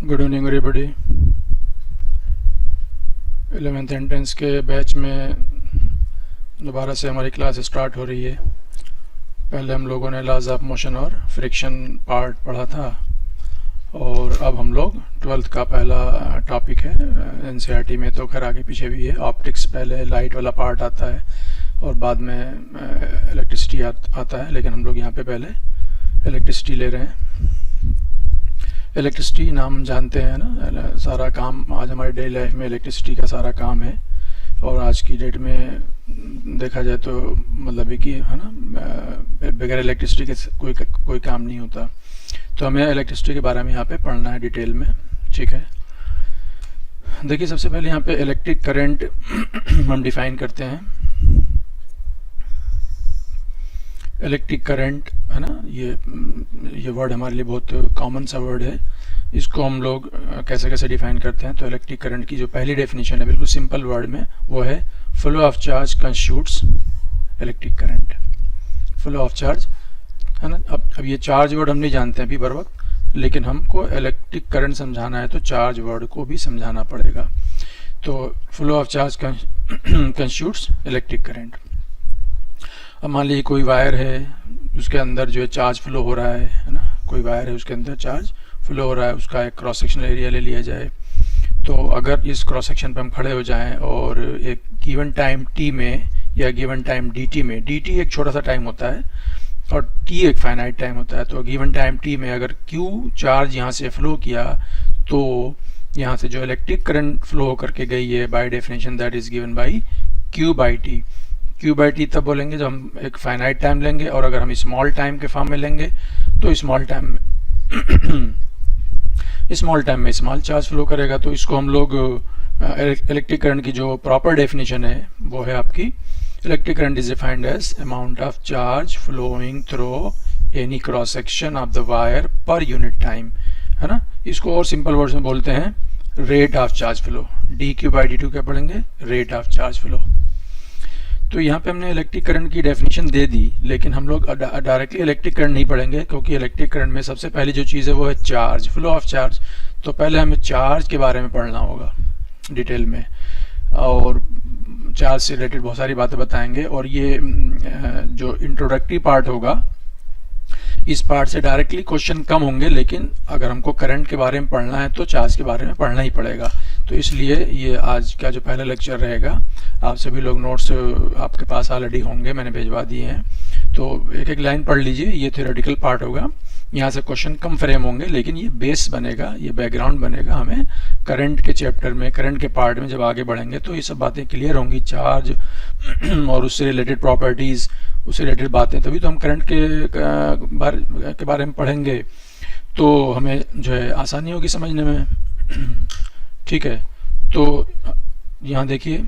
Good evening everybody. 11th entrance के batch में दोबारा से हमारी क्लास स्टार्ट हो रही है। पहले हम लोगों ने लॉज ऑफ मोशन और फ्रिक्शन पार्ट पढ़ा था और अब हम लोग 12th का पहला टॉपिक है। एनसीईआरटी में तो खैर आगे पीछे भी है। ऑप्टिक्स पहले लाइट वाला पार्ट आता है और बाद में इलेक्ट्रिसिटी आता है, लेकिन हम लोग यहाँ पे पहले इलेक्ट्रिसिटी ले रहे हैं। इलेक्ट्रिसिटी नाम जानते हैं ना, सारा काम आज हमारी डेली लाइफ में इलेक्ट्रिसिटी का सारा काम है। और आज की डेट में देखा जाए तो मतलब कि है ना, बगैर इलेक्ट्रिसिटी के कोई काम नहीं होता। तो हमें इलेक्ट्रिसिटी के बारे में यहाँ पे पढ़ना है डिटेल में, ठीक है। देखिए, सबसे पहले यहाँ पे इलेक्ट्रिक करंट हम डिफाइन करते हैं। इलेक्ट्रिक करंट है ना, ये वर्ड हमारे लिए बहुत कॉमन सा वर्ड है। इसको हम लोग कैसे कैसे डिफाइन करते हैं। तो इलेक्ट्रिक करंट की जो पहली डेफिनेशन है बिल्कुल सिंपल वर्ड में, वो है flow of charge constitutes electric current. Flow of charge है ना। अब ये चार्ज वर्ड हम नहीं जानते हैं अभी बर वक्त, लेकिन हमको इलेक्ट्रिक करंट समझाना है तो चार्ज वर्ड को भी समझाना पड़ेगा। तो flow of charge constitutes electric current. अब मान लीजिए कोई वायर है, उसके अंदर जो है चार्ज फ्लो हो रहा है ना। कोई वायर है, उसके अंदर चार्ज फ्लो हो रहा है, उसका एक क्रॉस सेक्शनल एरिया ले लिया जाए। तो अगर इस क्रॉस सेक्शन पे हम खड़े हो जाएं और एक गिवन टाइम t में या गिवन टाइम dt में, dt एक छोटा सा टाइम होता है और t एक फाइनाइट टाइम होता है, तो गिवन टाइम t में अगर q चार्ज यहाँ से फ्लो किया तो यहाँ से जो इलेक्ट्रिक करंट फ्लो करके गई है by definition that is given by q by t। q by T तब बोलेंगे जब हम एक फाइनाइट टाइम लेंगे, और अगर हम स्मॉल टाइम के फॉर्म में लेंगे तो स्मॉल टाइम में स्मॉल चार्ज फ्लो करेगा। तो इसको हम लोग इलेक्ट्रिक करंट की जो प्रॉपर डेफिनेशन है वो है आपकी, electric current is defined as amount of charge flowing through any cross section of the wire per unit time, है ना। इसको और सिंपल वर्ड्स में बोलते हैं rate of charge flow. D Q by D two क्या पढ़ेंगे, रेट ऑफ चार्ज फ्लो। तो यहाँ पे हमने इलेक्ट्रिक करंट की डेफिनेशन दे दी, लेकिन हम लोग डायरेक्टली इलेक्ट्रिक करंट नहीं पढ़ेंगे, क्योंकि इलेक्ट्रिक करंट में सबसे पहली जो चीज़ है वो है चार्ज, फ्लो ऑफ चार्ज। तो पहले हमें चार्ज के बारे में पढ़ना होगा डिटेल में, और चार्ज से रिलेटेड बहुत सारी बातें बताएंगे। और ये जो इंट्रोडक्टरी पार्ट होगा, इस पार्ट से डायरेक्टली क्वेश्चन कम होंगे, लेकिन अगर हमको करंट के बारे में पढ़ना है तो चार्ज के बारे में पढ़ना ही पड़ेगा। तो इसलिए ये आज का जो पहला लेक्चर रहेगा, आप सभी लोग नोट्स आपके पास ऑलरेडी होंगे, मैंने भिजवा दिए हैं। तो एक एक लाइन पढ़ लीजिए, ये थ्योरेटिकल पार्ट होगा। यहाँ से क्वेश्चन कम फ्रेम होंगे, लेकिन ये बेस बनेगा, ये बैकग्राउंड बनेगा। हमें करंट के चैप्टर में, करंट के पार्ट में जब आगे बढ़ेंगे तो ये सब बातें क्लियर होंगी, चार्ज और उससे रिलेटेड प्रॉपर्टीज़, उससे रिलेटेड बातें। तभी तो हम करंट के बारे में पढ़ेंगे, तो हमें जो है आसानी होगी समझने में, ठीक है। तो यहाँ देखिए,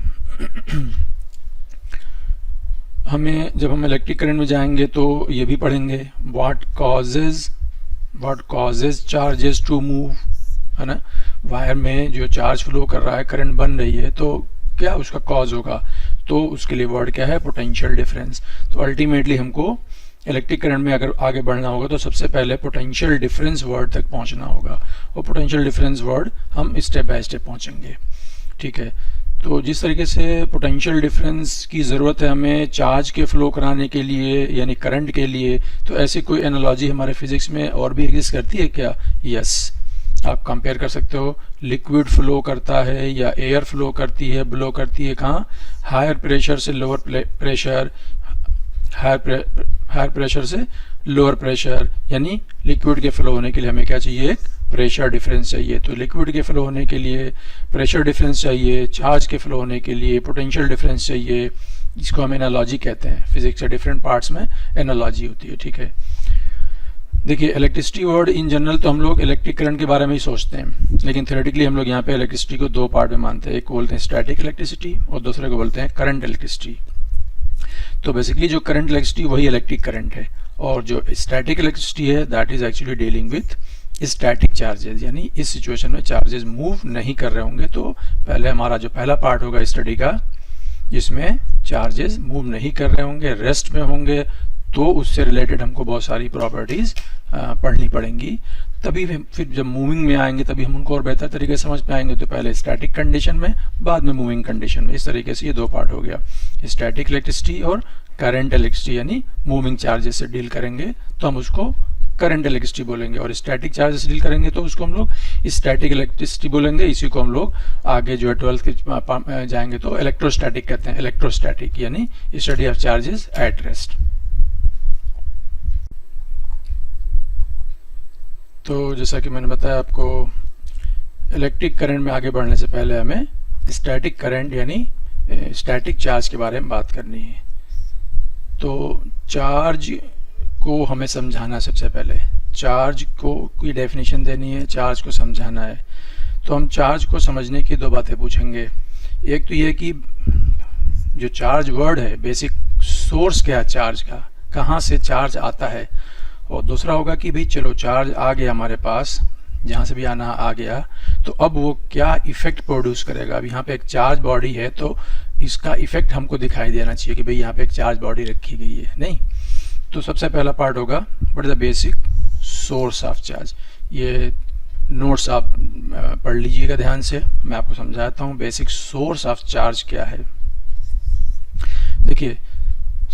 हमें जब हम इलेक्ट्रिक करंट में जाएंगे तो ये भी पढ़ेंगे what causes charges to move, है ना। वायर में जो चार्ज फ्लो कर रहा है, करंट बन रही है, तो क्या उसका कॉज होगा, तो उसके लिए वर्ड क्या है, पोटेंशियल डिफरेंस। तो अल्टीमेटली हमको इलेक्ट्रिक करंट में अगर आगे बढ़ना होगा तो सबसे पहले पोटेंशियल डिफरेंस वर्ड तक पहुंचना होगा, और पोटेंशियल डिफरेंस वर्ड हम स्टेप बाय स्टेप पहुंचेंगे, ठीक है। तो जिस तरीके से पोटेंशियल डिफरेंस की ज़रूरत है हमें चार्ज के फ्लो कराने के लिए, यानी करंट के लिए, तो ऐसी कोई एनालॉजी हमारे फिजिक्स में और भी एग्जिस्ट करती है क्या? यस, आप कंपेयर कर सकते हो। लिक्विड फ्लो करता है या एयर फ्लो करती है, ब्लो करती है कहाँ, हायर प्रेशर से लोअर प्रेशर, हायर प्रेशर से लोअर प्रेशर, यानी लिक्विड के फ्लो होने के लिए हमें क्या चाहिए, एक प्रेशर डिफरेंस चाहिए। तो लिक्विड के फ्लो होने के लिए प्रेशर डिफरेंस चाहिए, चार्ज के फ्लो होने के लिए पोटेंशियल डिफरेंस चाहिए। इसको हम एनालॉजी कहते हैं। फिजिक्स के डिफरेंट पार्ट्स में एनालॉजी होती है, ठीक है। देखिए, इलेक्ट्रिसिटी वर्ड इन जनरल तो हम लोग इलेक्ट्रिक करंट के बारे में ही सोचते हैं, लेकिन थ्योरेटिकली हम लोग यहाँ पे इलेक्ट्रिसिटी को दो पार्ट में मानते हैं। एक को बोलते हैं स्टैटिक इलेक्ट्रिसिटी और दूसरे को बोलते हैं करंट इलेक्ट्रिसिटी। तो बेसिकली जो करंट इलेक्ट्रिसिटी वही इलेक्ट्रिक करंट है, और जो स्टैटिक इलेक्ट्रिसिटी है that is actually dealing with static charges, यानी इस सिचुएशन में चार्जेस मूव नहीं कर रहे होंगे। तो पहले हमारा जो पहला पार्ट होगा स्टडी का, जिसमें चार्जेस मूव नहीं कर रहे होंगे, रेस्ट में होंगे, तो उससे रिलेटेड हमको बहुत सारी प्रॉपर्टीज पढ़नी पड़ेंगी। तभी फिर जब मूविंग में आएंगे तभी हम उनको और बेहतर तरीके से समझ पाएंगे। तो पहले स्टैटिक कंडीशन में, बाद में मूविंग कंडीशन में। इस तरीके से ये दो पार्ट हो गया, स्टैटिक इलेक्ट्रिसिटी और करंट इलेक्ट्रिसिटी, यानी मूविंग चार्जेस से डील करेंगे तो हम उसको करंट इलेक्ट्रिसिटी बोलेंगे, और स्टैटिक चार्जेस डील करेंगे तो उसको हम लोग स्टैटिक इलेक्ट्रिसिटी बोलेंगे। इसी को हम लोग आगे जो है 12th के जाएंगे तो इलेक्ट्रोस्टैटिक कहते हैं, इलेक्ट्रोस्टैटिक यानी study of charges at rest. तो जैसा कि मैंने बताया आपको, इलेक्ट्रिक करंट में आगे बढ़ने से पहले हमें स्टैटिक करंट यानी स्टैटिक चार्ज के बारे में बात करनी है। तो चार्ज को हमें समझाना, सबसे पहले चार्ज को कोई डेफिनेशन देनी है, चार्ज को समझाना है। तो हम चार्ज को समझने की दो बातें पूछेंगे। एक तो ये कि जो चार्ज वर्ड है, बेसिक सोर्स क्या है चार्ज का, कहाँ से चार्ज आता है। और दूसरा होगा कि भाई चलो चार्ज आ गया हमारे पास, जहाँ से भी आना आ गया, तो अब वो क्या इफेक्ट प्रोड्यूस करेगा। अब यहाँ पे एक चार्ज बॉडी है तो इसका इफेक्ट हमको दिखाई देना चाहिए कि भाई यहाँ पे एक चार्ज बॉडी रखी गई है, नहीं। तो सबसे पहला पार्ट होगा what is the basic source of charge. ये नोट्स आप पढ़ लीजिएगा ध्यान से, मैं आपको समझाता हूँ बेसिक सोर्स ऑफ चार्ज क्या है। देखिए,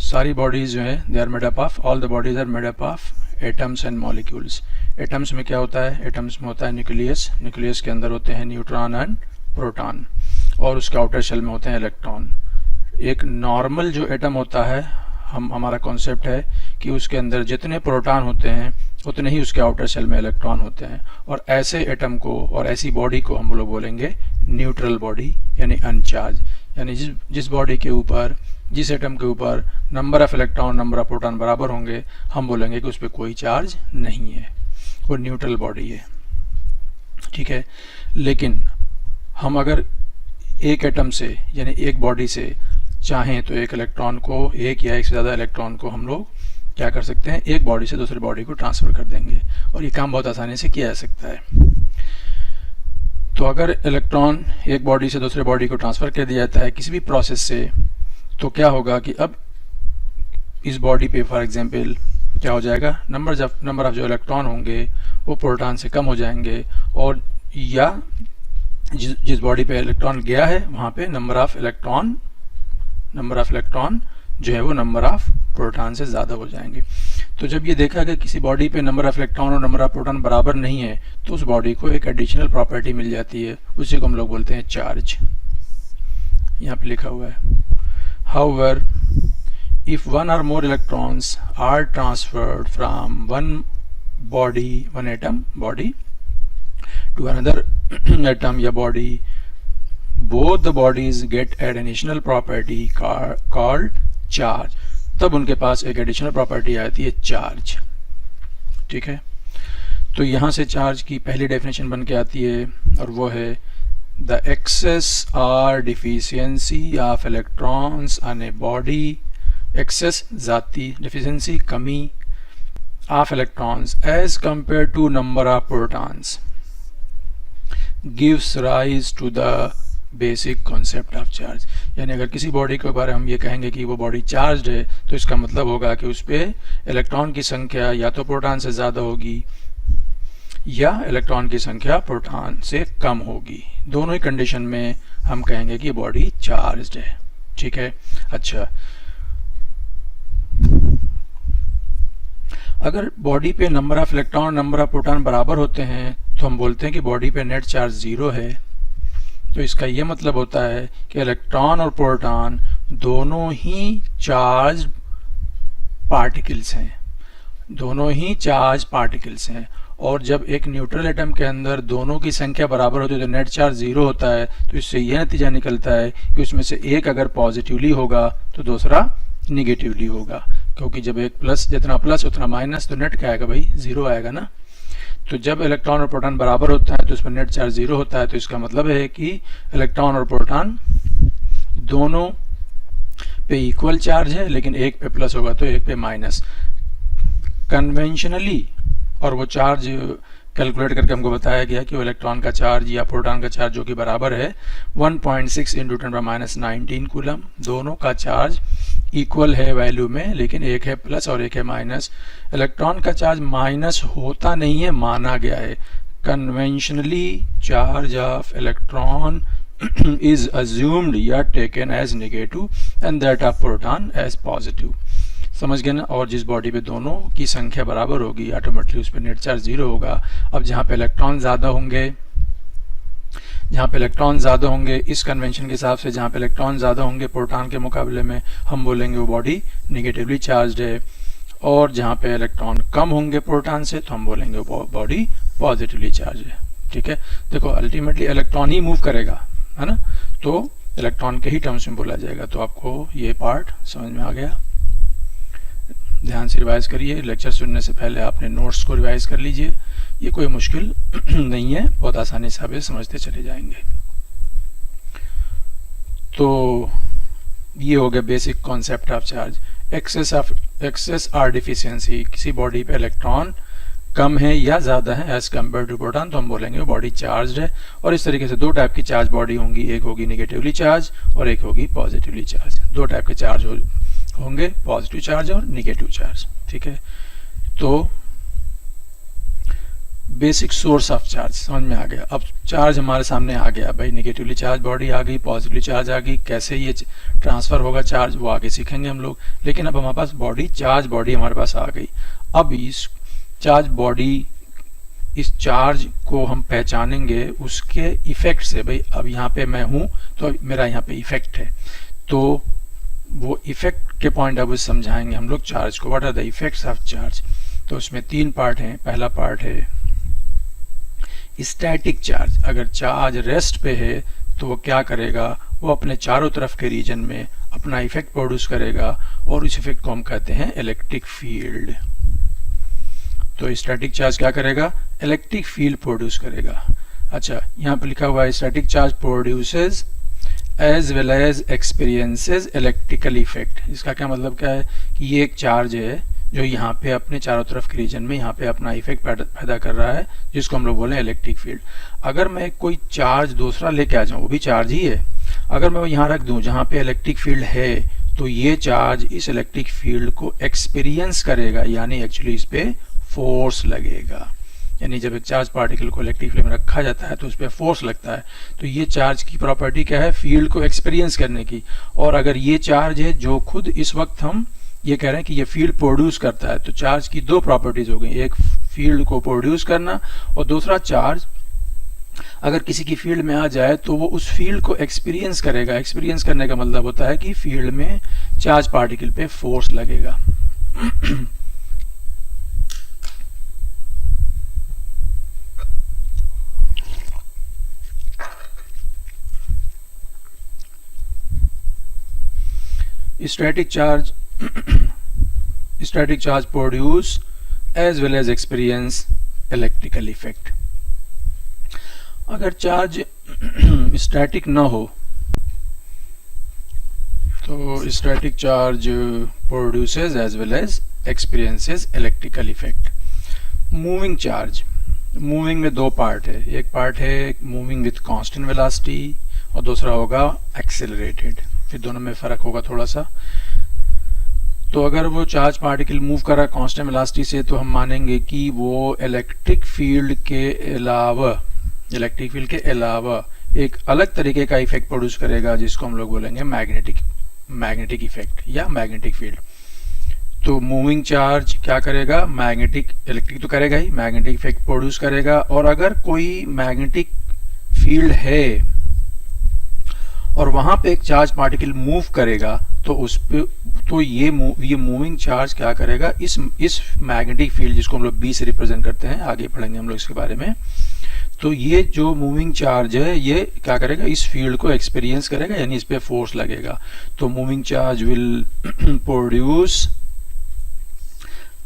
सारी बॉडीज जो है they are made up of, all the bodies are made up of atoms and molecules. Atoms में क्या होता है, एटम्स में होता है न्यूक्लियस, न्यूक्लियस के अंदर होते हैं न्यूट्रॉन एंड प्रोटॉन, और उसके आउटर शेल में होते हैं इलेक्ट्रॉन। एक नॉर्मल जो एटम होता है, हमारा कॉन्सेप्ट है कि उसके अंदर जितने प्रोटॉन होते हैं उतने ही उसके आउटर शेल में इलेक्ट्रॉन होते हैं। और ऐसे एटम को और ऐसी बॉडी को हम लोग बोलेंगे न्यूट्रल बॉडी यानी अनचार्ज। यानी जिस बॉडी के ऊपर, जिस एटम के ऊपर number of electron number of proton बराबर होंगे, हम बोलेंगे कि उस पर कोई चार्ज नहीं है, वो न्यूट्रल बॉडी है, ठीक है। लेकिन हम अगर एक एटम से यानी एक बॉडी से चाहें तो एक इलेक्ट्रॉन को, एक या एक से ज़्यादा इलेक्ट्रॉन को हम लोग क्या कर सकते हैं, एक बॉडी से दूसरी बॉडी को ट्रांसफ़र कर देंगे, और ये काम बहुत आसानी से किया जा सकता है। तो अगर इलेक्ट्रॉन एक बॉडी से दूसरे बॉडी को ट्रांसफ़र कर दिया जाता है किसी भी प्रोसेस से, तो क्या होगा कि अब इस बॉडी पे फॉर एग्जांपल क्या हो जाएगा, नंबर ऑफ जो इलेक्ट्रॉन होंगे वो प्रोटॉन से कम हो जाएंगे, और या जिस बॉडी पे इलेक्ट्रॉन गया है वहाँ पे नंबर ऑफ इलेक्ट्रॉन जो है वो नंबर ऑफ प्रोटॉन से ज़्यादा हो जाएंगे। तो जब ये देखा कि किसी बॉडी पे नंबर ऑफ इलेक्ट्रॉन और नंबर ऑफ प्रोटॉन बराबर नहीं है, तो उस बॉडी को एक एडिशनल प्रॉपर्टी मिल जाती है, उसी को हम लोग बोलते हैं चार्ज। यहाँ पे लिखा हुआ है, however if one or more electrons are transferred from one atom body to another atom या body, both the bodies get an additional property called charge। तब उनके पास एक एडिशनल प्रॉपर्टी आती है चार्ज, ठीक है। तो यहाँ से चार्ज की पहली डेफिनेशन बन के आती है, और वो है the excess or deficiency of electrons on a body, excess ज़्यादती, deficiency कमी of electrons as compared to number of protons gives rise to the basic concept of charge। यानी अगर किसी बॉडी के बारे में हम ये कहेंगे कि वो बॉडी चार्ज्ड है, तो इसका मतलब होगा कि उस पर इलेक्ट्रॉन की संख्या या तो प्रोटॉन से ज़्यादा होगी या इलेक्ट्रॉन की संख्या प्रोटॉन से कम होगी। दोनों ही कंडीशन में हम कहेंगे कि बॉडी चार्ज्ड है, ठीक है। अच्छा, अगर बॉडी पे number of electron number of proton बराबर होते हैं तो हम बोलते हैं कि बॉडी पे नेट चार्ज ज़ीरो है। तो इसका ये मतलब होता है कि इलेक्ट्रॉन और प्रोटॉन दोनों ही चार्ज पार्टिकल्स हैं, दोनों ही चार्ज पार्टिकल्स हैं। और जब एक न्यूट्रल एटम के अंदर दोनों की संख्या बराबर होती है तो नेट चार्ज ज़ीरो होता है। तो इससे यह नतीजा निकलता है कि उसमें से एक अगर पॉजिटिवली होगा तो दूसरा निगेटिवली होगा, क्योंकि जब एक प्लस, जितना प्लस उतना माइनस, तो नेट क्या आएगा भाई, ज़ीरो आएगा ना। तो जब इलेक्ट्रॉन और प्रोटॉन बराबर होता है तो उसमें नेट चार्ज ज़ीरो होता है। तो इसका मतलब है कि इलेक्ट्रॉन और प्रोटॉन दोनों पे इक्वल चार्ज है, लेकिन एक पे प्लस होगा तो एक पे माइनस। कन्वेंशनली, और वो चार्ज कैलकुलेट करके हमको बताया गया कि वो इलेक्ट्रॉन का चार्ज या प्रोटॉन का चार्ज जो कि बराबर है 1.6 × 10⁻⁹ कूलम। दोनों का चार्ज इक्वल है वैल्यू में, लेकिन एक है प्लस और एक है माइनस। इलेक्ट्रॉन का चार्ज माइनस होता नहीं है, माना गया है। Conventionally charge of electron is assumed या taken as negative and that of proton as positive। समझ गए ना। और जिस बॉडी पे दोनों की संख्या बराबर होगी ऑटोमेटिकली उस पर नेट चार्ज जीरो होगा। अब जहाँ पे इलेक्ट्रॉन ज़्यादा होंगे, इस कन्वेंशन के हिसाब से जहाँ पे इलेक्ट्रॉन ज़्यादा होंगे प्रोटॉन के मुकाबले में, हम बोलेंगे वो बॉडी निगेटिवली चार्ज है। और जहाँ पे इलेक्ट्रॉन कम होंगे प्रोटॉन से, तो हम बोलेंगे वो बॉडी पॉजिटिवली चार्ज है। ठीक है, देखो अल्टीमेटली इलेक्ट्रॉन ही मूव करेगा, है ना, तो इलेक्ट्रॉन के ही टर्म्स में बोला जाएगा। तो आपको ये पार्ट समझ में आ गया। ध्यान से रिवाइज करिए, लेक्चर सुनने से पहले आपने नोट्स को रिवाइज कर लीजिए। ये कोई मुश्किल नहीं है, बहुत आसानी से आप ये समझते चले जाएंगे। तो ये हो गया basic concept of charge. Excess or deficiency, किसी बॉडी पे इलेक्ट्रॉन कम है या ज़्यादा है एज कम्पेयर टू प्रोटॉन, तो हम बोलेंगे वो बॉडी चार्ज है। और इस तरीके से दो टाइप की चार्ज बॉडी होंगी, एक होगी निगेटिवली चार्ज और एक होगी पॉजिटिवली चार्ज। दो टाइप के चार्ज होंगे, पॉजिटिव चार्ज और निगेटिव चार्ज। ठीक है, तो बेसिक सोर्स ऑफ चार्ज समझ में आ गया। अब चार्ज हमारे सामने आ गया भाई, निगेटिवली चार्ज बॉडी आ गई, पॉजिटिवली चार्ज आ गई, कैसे ये ट्रांसफर होगा चार्ज वो आगे सीखेंगे हम लोग। लेकिन अब हमारे पास चार्ज बॉडी हमारे पास आ गई। अब इस चार्ज बॉडी, इस चार्ज को हम पहचानेंगे उसके इफेक्ट से। भाई अब यहाँ पे मैं हूँ तो मेरा यहाँ पे इफेक्ट है, तो वो इफेक्ट के पॉइंट ऑफ व्यू समझाएंगे हम लोग चार्ज को। What are the effects of charge. तो उसमें तीन पार्ट हैं। पहला पार्ट है स्टैटिक चार्ज। अगर चार्ज रेस्ट पे है तो वो क्या करेगा, वो अपने चारों तरफ के रीजन में अपना इफेक्ट प्रोड्यूस करेगा और इस इफेक्ट को हम कहते हैं इलेक्ट्रिक फील्ड। तो स्टैटिक चार्ज क्या करेगा, इलेक्ट्रिक फील्ड प्रोड्यूस करेगा। अच्छा, यहाँ पे लिखा हुआ है static charge produces as well as experiences electrical effect. इसका क्या मतलब क्या है कि ये एक चार्ज है जो यहाँ पे अपने चारों तरफ के रीजन में यहाँ पे अपना इफेक्ट पैदा कर रहा है, जिसको हम लोग बोले इलेक्ट्रिक फील्ड। अगर मैं कोई चार्ज दूसरा लेके आ जाऊँ, वो भी चार्ज ही है, अगर मैं वो यहाँ रख दूँ जहाँ पे इलेक्ट्रिक फील्ड है, तो ये चार्ज इस इलेक्ट्रिक फील्ड को एक्सपीरियंस करेगा, यानी एक्चुअली इस पे फोर्स लगेगा। यानी जब एक चार्ज पार्टिकल को इलेक्ट्रिक फील्ड में रखा जाता है तो उस पर फोर्स लगता है। तो ये चार्ज की प्रॉपर्टी क्या है, फील्ड को एक्सपीरियंस करने की। और अगर ये चार्ज है जो खुद इस वक्त हम ये कह रहे हैं कि ये फील्ड प्रोड्यूस करता है, तो चार्ज की दो प्रॉपर्टीज हो गई, एक फील्ड को प्रोड्यूस करना और दूसरा चार्ज अगर किसी की फील्ड में आ जाए तो वो उस फील्ड को एक्सपीरियंस करेगा। एक्सपीरियंस करने का मतलब होता है कि फील्ड में चार्ज पार्टिकल पे फोर्स लगेगा। static charge produce as well as experience electrical effect। अगर चार्ज स्टैटिक ना हो तो static charge produces as well as experiences electrical effect. Moving charge, moving में दो पार्ट है, एक पार्ट है मूविंग विथ कांस्टेंट वेलोसिटी और दूसरा होगा एक्सेलरेटेड। फिर दोनों में फर्क होगा थोड़ा सा। तो अगर वो चार्ज पार्टिकल मूव कर रहा है कांस्टेंट वेलोसिटी से, तो हम मानेंगे कि वो इलेक्ट्रिक फील्ड के अलावा एक अलग तरीके का इफेक्ट प्रोड्यूस करेगा, जिसको हम लोग बोलेंगे मैग्नेटिक इफेक्ट या मैग्नेटिक फील्ड। तो मूविंग चार्ज क्या करेगा, इलेक्ट्रिक तो करेगा ही, मैग्नेटिक इफेक्ट प्रोड्यूस करेगा। और अगर कोई मैग्नेटिक फील्ड है और वहां पे एक चार्ज पार्टिकल मूव करेगा, तो उस पे तो ये मूविंग चार्ज क्या करेगा, इस मैग्नेटिक फील्ड जिसको हम लोग बी से रिप्रेजेंट करते हैं, आगे पढ़ेंगे हम लोग इसके बारे में। तो ये जो मूविंग चार्ज है ये क्या करेगा, इस फील्ड को एक्सपीरियंस करेगा, यानी इस पे फोर्स लगेगा। तो moving charge will produce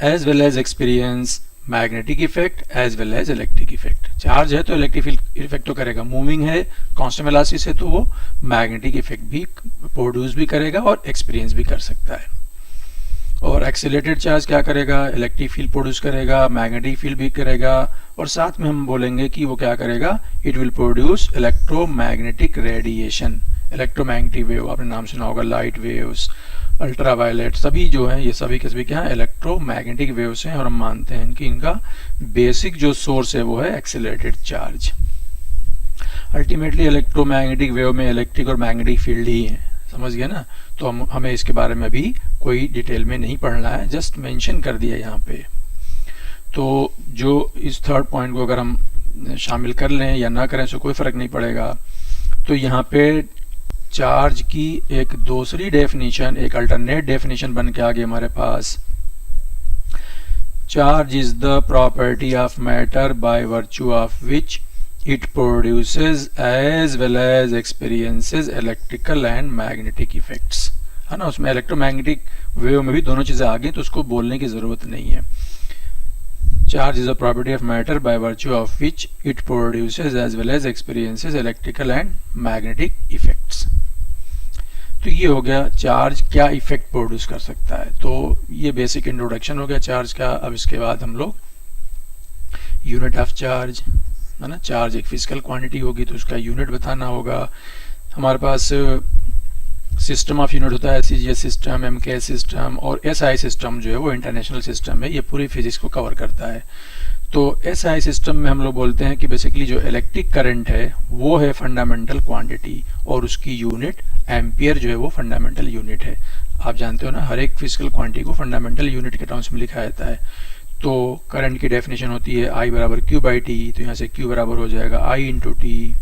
as well as experience magnetic effect as well as electric effect. Charge है तो इलेक्ट्रिक इफेक्ट तो करेगा, मूविंग है कांस्टेंट वेलोसिटी से तो वो मैग्नेटिक इफेक्ट भी प्रोड्यूस भी करेगा और एक्सपीरियंस भी कर सकता है। और एक्सीलरेटेड चार्ज क्या करेगा, इलेक्ट्रिक फील्ड प्रोड्यूस करेगा, मैग्नेटिक फील्ड भी करेगा, और साथ में हम बोलेंगे कि वो क्या करेगा, it will produce electromagnetic radiation. Electromagnetic wave आपने नाम सुना होगा, लाइट वेव्स, अल्ट्रावायलेट, सभी जो हैं ये सभी के सभी क्या है, इलेक्ट्रोमैग्नेटिक वेव्स हैं और हम मानते हैं कि इनका बेसिक जो सोर्स है वो है accelerated charge. Ultimately electromagnetic wave में इलेक्ट्रिक और मैग्नेटिक फील्ड ही है, समझ गए ना। तो हमें इसके बारे में अभी कोई डिटेल में नहीं पढ़ना है, जस्ट मेंशन कर दिया यहाँ पे। तो जो इस थर्ड पॉइंट को अगर हम शामिल कर लें या ना करें तो कोई फर्क नहीं पड़ेगा। तो यहाँ पे चार्ज की एक दूसरी डेफिनेशन, एक अल्टरनेट डेफिनेशन बन के आ गई हमारे पास। Charge is the property of matter by virtue of which it produces as well as experiences electrical and magnetic effects, है ना। उसमें इलेक्ट्रोमैग्नेटिक वेव में भी दोनों चीजें आ गई तो उसको बोलने की जरूरत नहीं है। Charge is a property of matter by virtue of which it produces as well as experiences electrical and magnetic effects. तो ये हो गया चार्ज क्या इफेक्ट प्रोड्यूस कर सकता है। तो ये बेसिक इंट्रोडक्शन हो गया चार्ज का। अब इसके बाद हम लोग यूनिट ऑफ चार्ज, है ना, चार्ज एक फिजिकल क्वांटिटी होगी तो उसका यूनिट बताना होगा। हमारे पास सिस्टम ऑफ यूनिट होता है, SI सिस्टम, MK सिस्टम और SI सिस्टम जो है वो इंटरनेशनल सिस्टम है, ये पूरी फिजिक्स को कवर करता है। तो SI सिस्टम में हम लोग बोलते हैं कि बेसिकली जो इलेक्ट्रिक करंट है वो है फंडामेंटल क्वांटिटी और उसकी यूनिट एम्पियर जो है वो फंडामेंटल यूनिट है। आप जानते हो ना, हर एक फिजिकल क्वांटिटी को फंडामेंटल यूनिट के टर्म्स में लिखा जाता है। तो करंट की डेफिनेशन होती है I बराबर Q बाई टी, तो यहाँ से Q बराबर हो जाएगा I इंटू टी,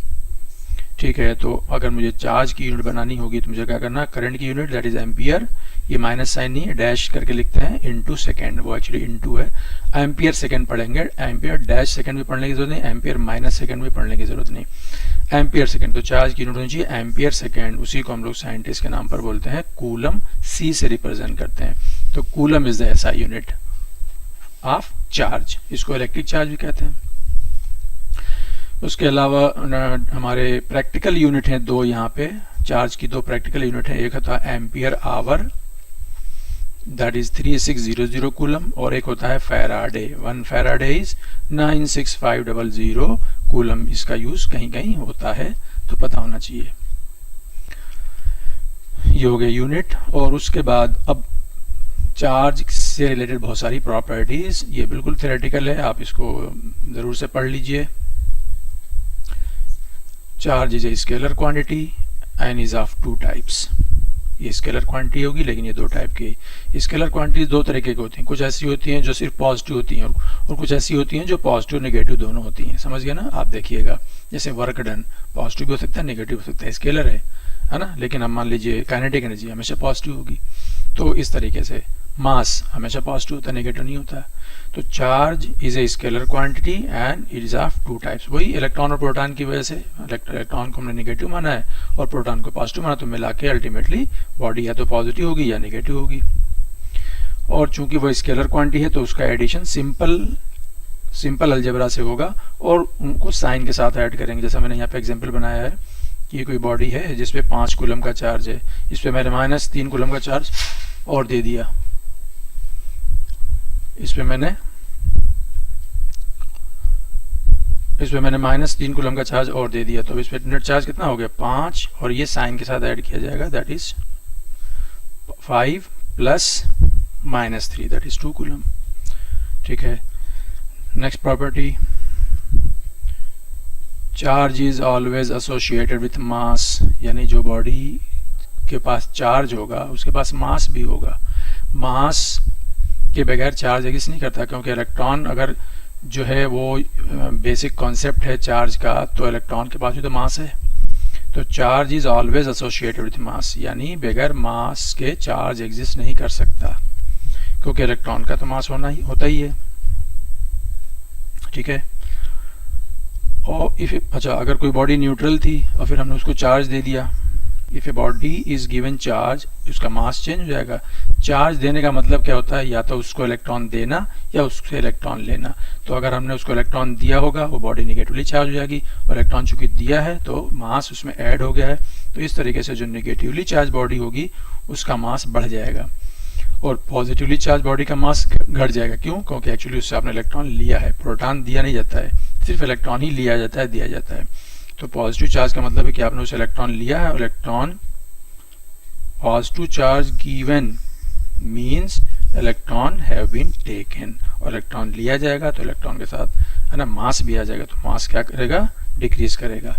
ठीक है। तो अगर मुझे चार्ज की यूनिट बनानी होगी तो मुझे क्या करना, करंट की यूनिट दैट इज एम्पियर, ये माइनस साइन नहीं है, डैश करके लिखते हैं, इनटू सेकंड, वो एक्चुअली इनटू है। एम्पियर सेकंड पढ़ेंगे, एम्पियर डैश सेकंड भी पढ़ने की जरूरत नहीं, एम्पियर माइनस सेकंड भी पढ़ने की जरूरत नहीं, एम्पियर सेकंड। तो चार्ज की यूनिट होनी चाहिए एम्पियर सेकंड, उसी को हम लोग साइंटिस्ट के नाम पर बोलते हैं कूलम, C से रिप्रेजेंट करते हैं। तो coulomb is the SI unit of charge, इसको इलेक्ट्रिक चार्ज भी कहते हैं। उसके अलावा हमारे प्रैक्टिकल यूनिट हैं दो, यहाँ पे चार्ज की दो प्रैक्टिकल यूनिट है। एक होता है ampere hour that is 3600 coulomb, और एक होता है फैराडे, 1 फैराडे इज 96500 कूलम। इसका यूज कहीं कहीं होता है तो पता होना चाहिए। ये हो गया यूनिट। और उसके बाद अब चार्ज से रिलेटेड बहुत सारी प्रॉपर्टीज, ये बिल्कुल थ्योरेटिकल है, आप इसको जरूर से पढ़ लीजिए। Charge is a scalar quantity and is of 2 types. ये स्केलर क्वांटिटी होगी लेकिन ये 2 टाइप की। स्केलर क्वांटिटी 2 तरीके की होती हैं, कुछ ऐसी होती हैं जो सिर्फ पॉजिटिव होती हैं और कुछ ऐसी होती हैं जो पॉजिटिव नेगेटिव दोनों होती हैं, समझ गए ना। आप देखिएगा जैसे वर्क डन पॉजिटिव भी हो सकता है नेगेटिव हो सकता है, स्केलर है ना। लेकिन अब मान लीजिए काइनेटिक एनर्जी हमेशा पॉजिटिव होगी, तो इस तरीके से मास हमेशा पॉजिटिव होता है, नेगेटिव नहीं होता। तो charge is a scalar quantity and it is of 2 types. वही इलेक्ट्रॉन और प्रोटॉन की वजह से, इलेक्ट्रॉन को हमने नेगेटिव माना है और प्रोटॉन को पॉजिटिव माना, तो मिला के अल्टीमेटली बॉडी या तो पॉजिटिव होगी या नेगेटिव होगी। और चूंकि वो स्केलर क्वांटिटी है तो उसका एडिशन सिंपल अलजेब्रा से होगा और उनको साइन के साथ ऐड करेंगे। जैसा मैंने यहाँ पे एग्जाम्पल बनाया है कि कोई बॉडी है जिसपे 5 कूलम का चार्ज है, इस पे मैंने -3 कूलम का चार्ज और दे दिया, इस पे मैंने -3 कूलम का चार्ज और दे दिया, तो इस पे नेट चार्ज कितना हो गया 5, और ये साइन के साथ ऐड किया जाएगा that is 5 plus -3 that is 2 coulomb, ठीक है। Next property, charge is always associated with mass, यानी जो बॉडी के पास चार्ज होगा उसके पास मास भी होगा। मास के बगैर चार्ज एग्जिस्ट नहीं करता, क्योंकि इलेक्ट्रॉन अगर जो है वो बेसिक कॉन्सेप्ट है चार्ज का, तो इलेक्ट्रॉन के पास भी तो मास है। तो charge is always associated with mass, यानी बगैर मास के चार्ज एग्जिस्ट नहीं कर सकता, क्योंकि इलेक्ट्रॉन का तो मास होता ही है, ठीक है। और अच्छा अगर कोई बॉडी न्यूट्रल थी और फिर हमने उसको चार्ज दे दिया, if a body is given charge, उसका मास चेंज हो जाएगा। चार्ज देने का मतलब क्या होता है, या तो उसको इलेक्ट्रॉन देना या उससे इलेक्ट्रॉन लेना। तो अगर हमने उसको इलेक्ट्रॉन दिया होगा वो बॉडी नेगेटिवली चार्ज हो जाएगी, और इलेक्ट्रॉन चूंकि दिया है तो मास उसमें ऐड हो गया है, तो इस तरीके से जो नेगेटिवली चार्ज बॉडी होगी उसका मास बढ़ जाएगा और पॉजिटिवली चार्ज बॉडी का मास घट जाएगा। क्यों? क्योंकि एक्चुअली उससे आपने इलेक्ट्रॉन लिया है, प्रोटॉन दिया नहीं जाता है, सिर्फ इलेक्ट्रॉन ही लिया जाता है, दिया जाता है। तो पॉजिटिव चार्ज का मतलब है कि आपने उसे इलेक्ट्रॉन लिया है, electron positive charge given means electron have been taken, और इलेक्ट्रॉन लिया जाएगा तो इलेक्ट्रॉन के साथ है ना मास भी आ जाएगा, तो मास क्या करेगा, डिक्रीज करेगा।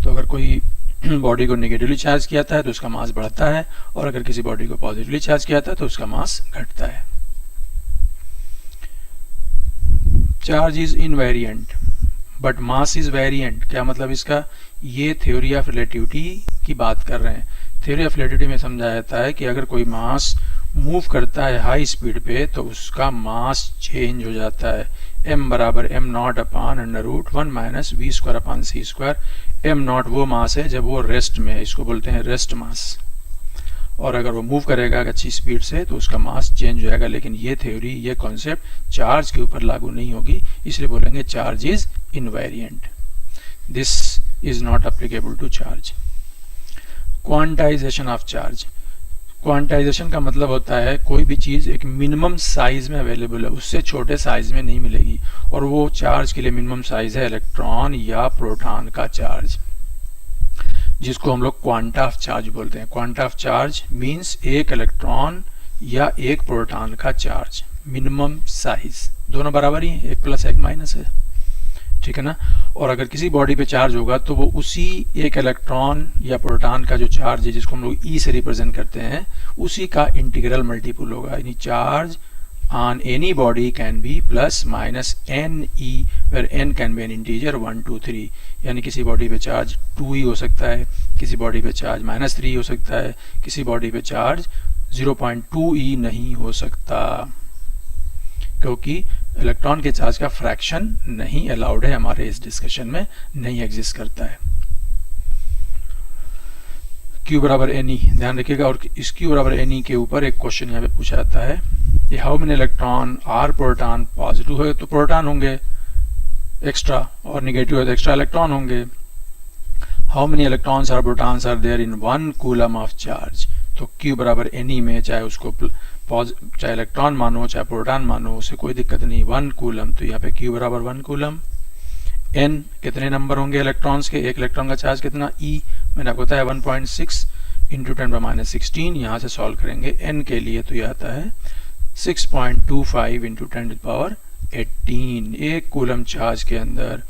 तो अगर कोई बॉडी को नेगेटिवली चार्ज किया था तो उसका मास बढ़ता है, और अगर किसी बॉडी को पॉजिटिवली चार्ज किया था तो उसका मास घटता है। Charge is invariant but mass is variant. क्या मतलब इसका, ये थ्योरी ऑफ रिलेटिविटी की बात कर रहे हैं। थ्योरी ऑफ रिलेटिविटी में समझाया जाता है कि अगर कोई मास मूव करता है हाई स्पीड पे तो उसका मास चेंज हो जाता है। m बराबर m naught upon under root 1 minus v square upon c square. m naught वो मास है जब वो रेस्ट में है, इसको बोलते हैं रेस्ट मास, और अगर वो मूव करेगा अच्छी स्पीड से तो उसका मास चेंज हो जाएगा। लेकिन ये थ्योरी, ये कॉन्सेप्ट चार्ज के ऊपर लागू नहीं होगी, इसलिए बोलेंगे charge is invariant, this is not applicable to charge. Quantization of charge. Quantization का मतलब होता है कोई भी चीज एक मिनिमम साइज में अवेलेबल है, उससे छोटे साइज में नहीं मिलेगी, और वो चार्ज के लिए मिनिमम साइज है इलेक्ट्रॉन या प्रोटॉन का चार्ज, जिसको हम लोग क्वांटा ऑफ चार्ज बोलते हैं। क्वांटा ऑफ चार्ज मींस एक इलेक्ट्रॉन या एक प्रोटॉन का चार्ज, मिनिमम साइज, दोनों बराबर ही है, एक प्लस एक माइनस है, ठीक है ना। और अगर किसी बॉडी पे चार्ज होगा तो वो उसी एक इलेक्ट्रॉन या प्रोटॉन का जो चार्ज है, जिसको हम लोग ई से रिप्रेजेंट करते हैं, उसी का इंटीग्रल मल्टीपल होगा। यानी charge on any body can be plus minus ne, where n can be an integer 1 2 3। यानी किसी बॉडी पे चार्ज 2 ही हो सकता है, किसी बॉडी पे चार्ज -3 हो सकता है, किसी बॉडी पे चार्ज 0.2 ही नहीं हो सकता, क्योंकि इलेक्ट्रॉन के चार्ज का फ्रैक्शन नहीं अलाउड है, हमारे इस डिस्कशन में नहीं एग्जिस्ट करता है। Q बराबर NE, ध्यान रखिएगा। और इस Q बराबर NE के ऊपर एक क्वेश्चन यहाँ पे पूछा जाता है, ये how many electron or proton, positive है तो प्रोटॉन होंगे एक्स्ट्रा, और नेगेटिव है तो एक्स्ट्रा इलेक्ट्रॉन होंगे। How many electrons or protons are there in 1 coulomb of charge. तो Q बराबर NE में चाहे उसको चाहे इलेक्ट्रॉन मानो चाहे प्रोटॉन मानो, उससे कोई दिक्कत नहीं, 1 कूलम, तो यहाँ पे Q बराबर 1 कूलम। n कितने नंबर होंगे इलेक्ट्रॉन्स के, एक इलेक्ट्रॉन का चार्ज कितना, E मैंने आपको बताया 1.6 इंटू 10⁻16। यहाँ से सॉल्व करेंगे n के लिए तो यह आता है 6.25 इंटू 10⁻18। एक कूलम चार्ज के अंदर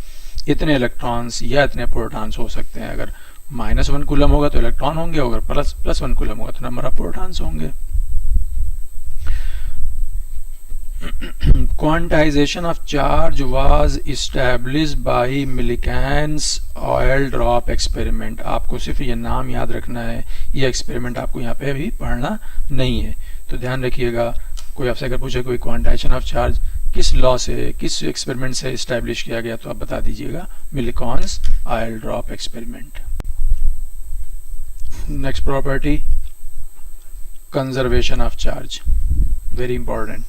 इतने इलेक्ट्रॉन्स या इतने प्रोटॉन्स हो सकते हैं। अगर -1 कूलम होगा तो इलेक्ट्रॉन होंगे, अगर +1 कूलम होगा तो नंबर ऑफ प्रोटॉन्स होंगे। Quantization of charge was established by Millikan's oil drop experiment। आपको सिर्फ ये नाम याद रखना है, ये एक्सपेरिमेंट आपको यहाँ पे भी पढ़ना नहीं है, तो ध्यान रखिएगा। कोई आपसे अगर पूछे कोई क्वांटाइजेशन ऑफ चार्ज किस लॉ से, किस एक्सपेरिमेंट से इस्टेब्लिश किया गया, तो आप बता दीजिएगा Millikan's oil drop experiment. Next property, conservation of charge, very important.